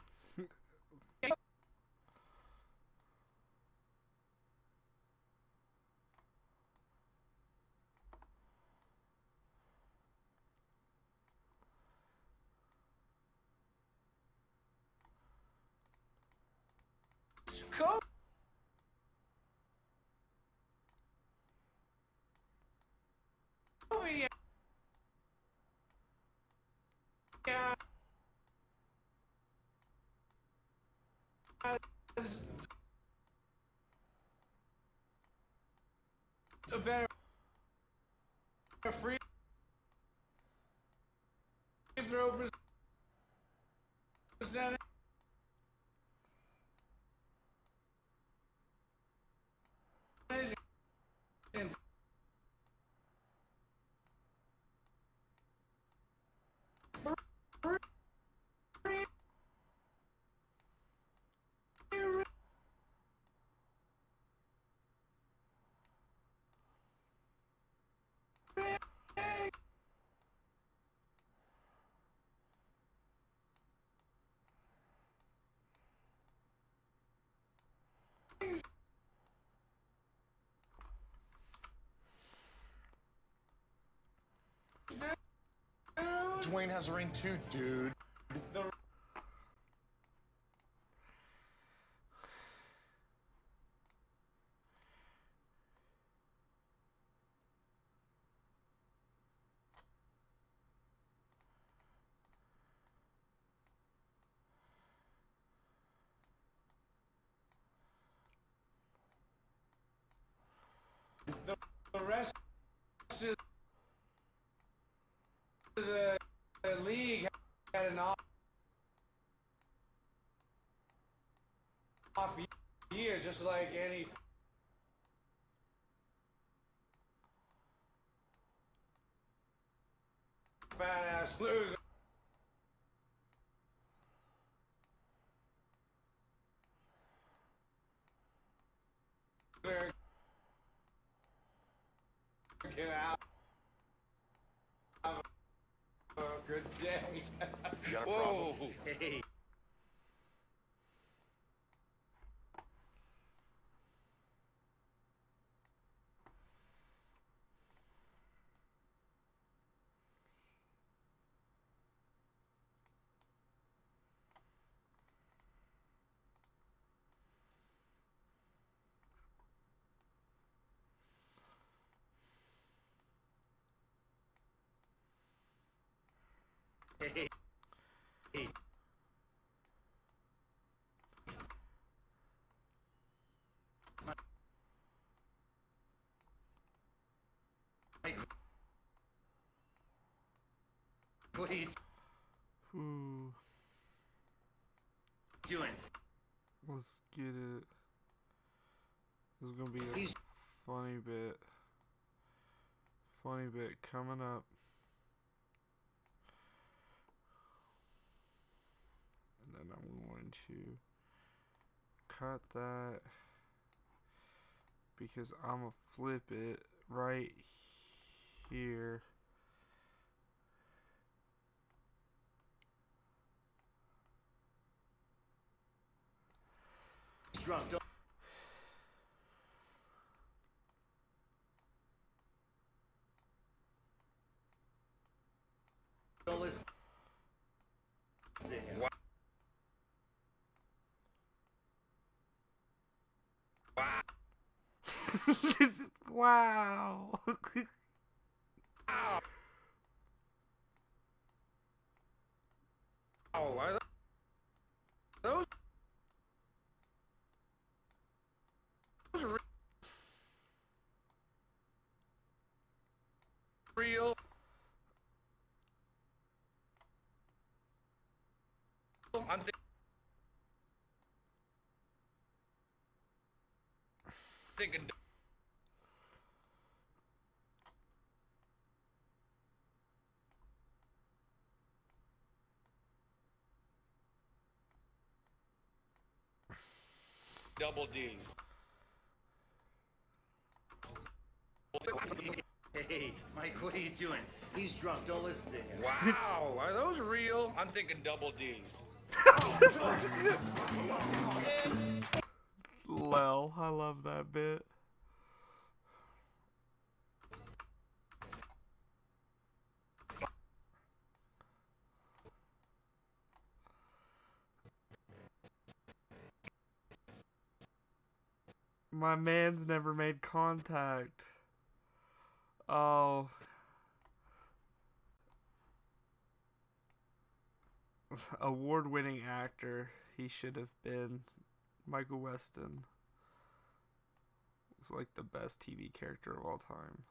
Kobe. Kobe, yeah. Yeah. A better free throw percentage. Dwayne has a ring too, dude. The rest of the league had an off year, just like any. fat ass loser. Can have a good day. You got a problem? Whoa. Hey. Hey. Hey. What are you Ooh, doing? let's get it. This is gonna be a funny bit. Funny bit coming up. And then I'm going to cut that because I'm gonna flip it right here. Drunk. Don't listen to him. Wow. Oh, are those real? I'm thinking. Double D's. Hey, Mike, what are you doing? He's drunk. Don't listen to him. Wow, are those real? I'm thinking double D's. Lel, I love that bit. My man's never made contact. Oh. Award-winning actor. He should have been. Michael Weston was like the best TV character of all time.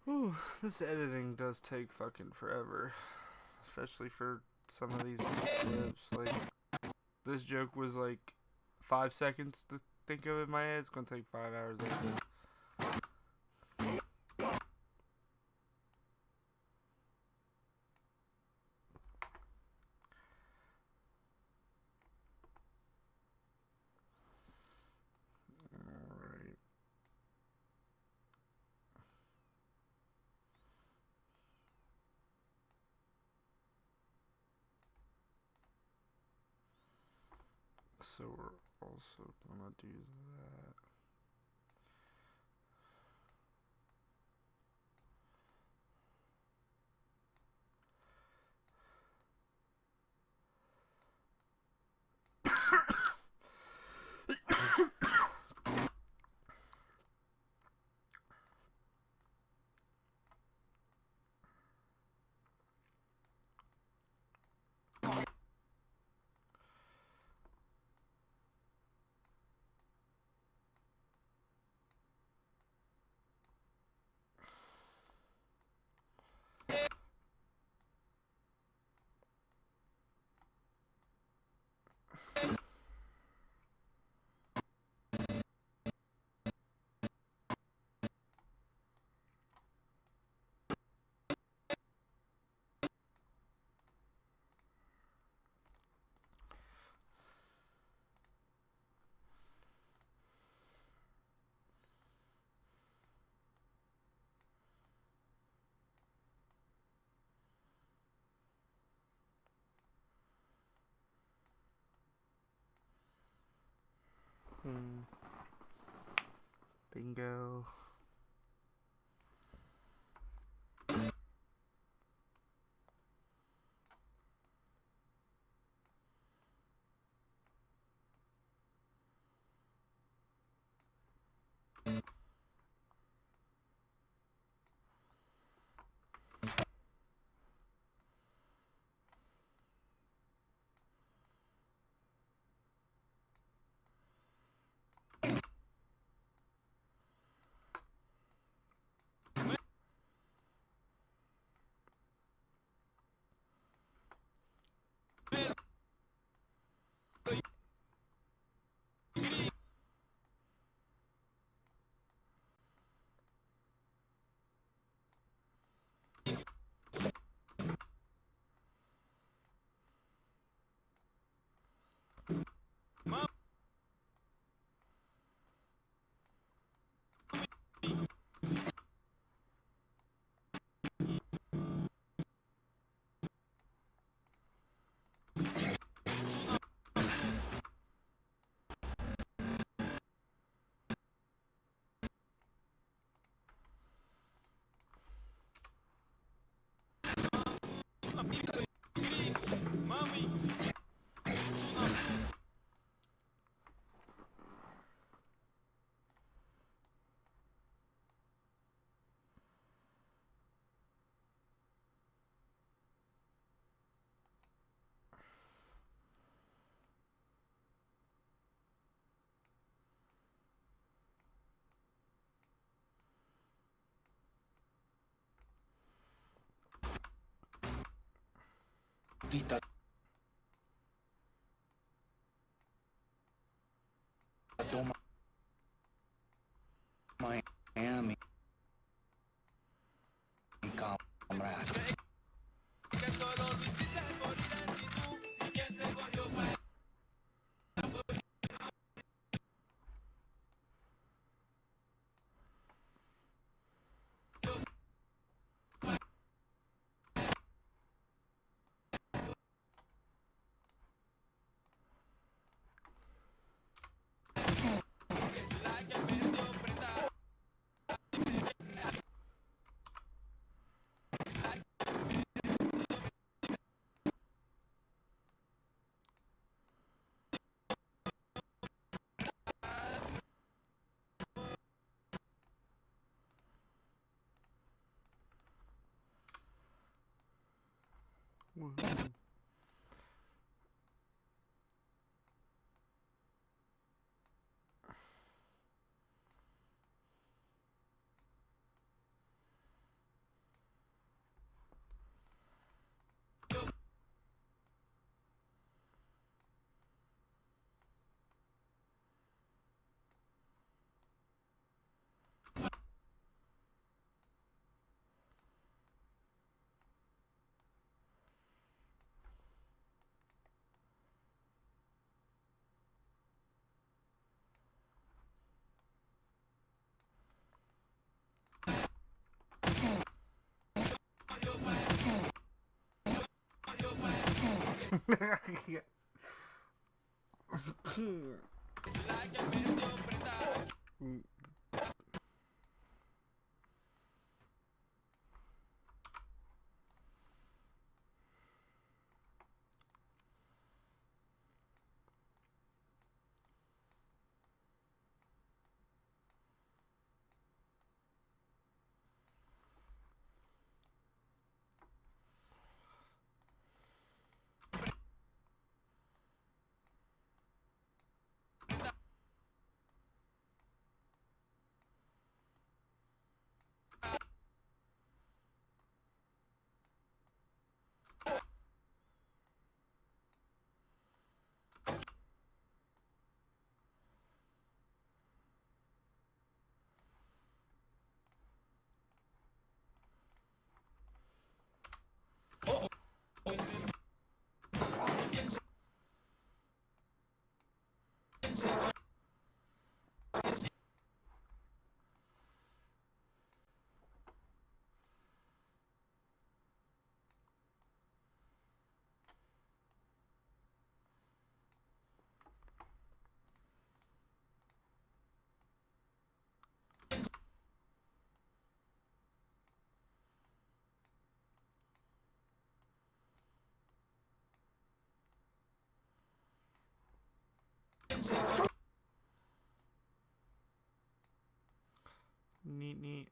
Whew, this editing does take fucking forever. Especially for some of these clips. Like, this joke was like 5 seconds to think of in my head. It's gonna take 5 hours editing. Alright. So we're also gonna do that. Bingo. Vita do Miami, comrade. Woohoo. Neat, neat.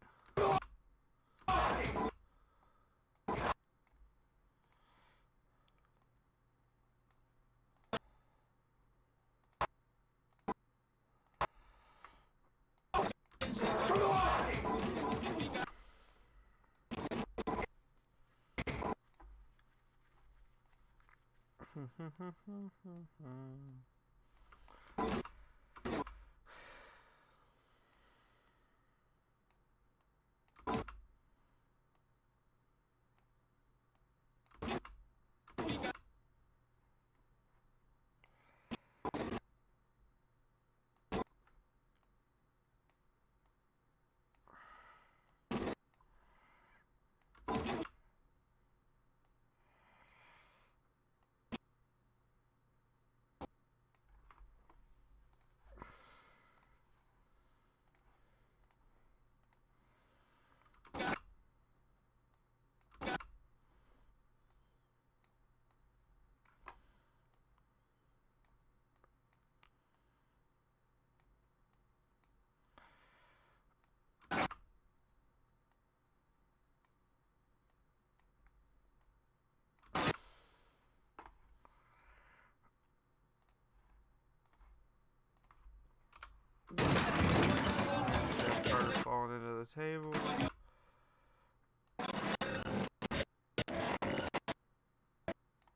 Started falling into the table.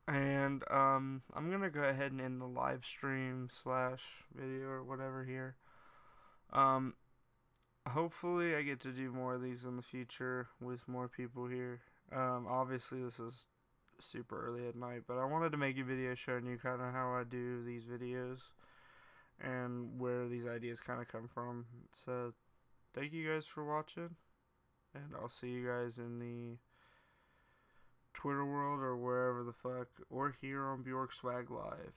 And I'm gonna go ahead and end the live stream slash video or whatever here. Hopefully I get to do more of these in the future with more people here. Obviously this is super early at night, but I wanted to make a video showing you kind of how I do these videos and where these ideas kind of come from. So thank you guys for watching, and I'll see you guys in the Twitter world or wherever the fuck, or here on BJORKswag Live.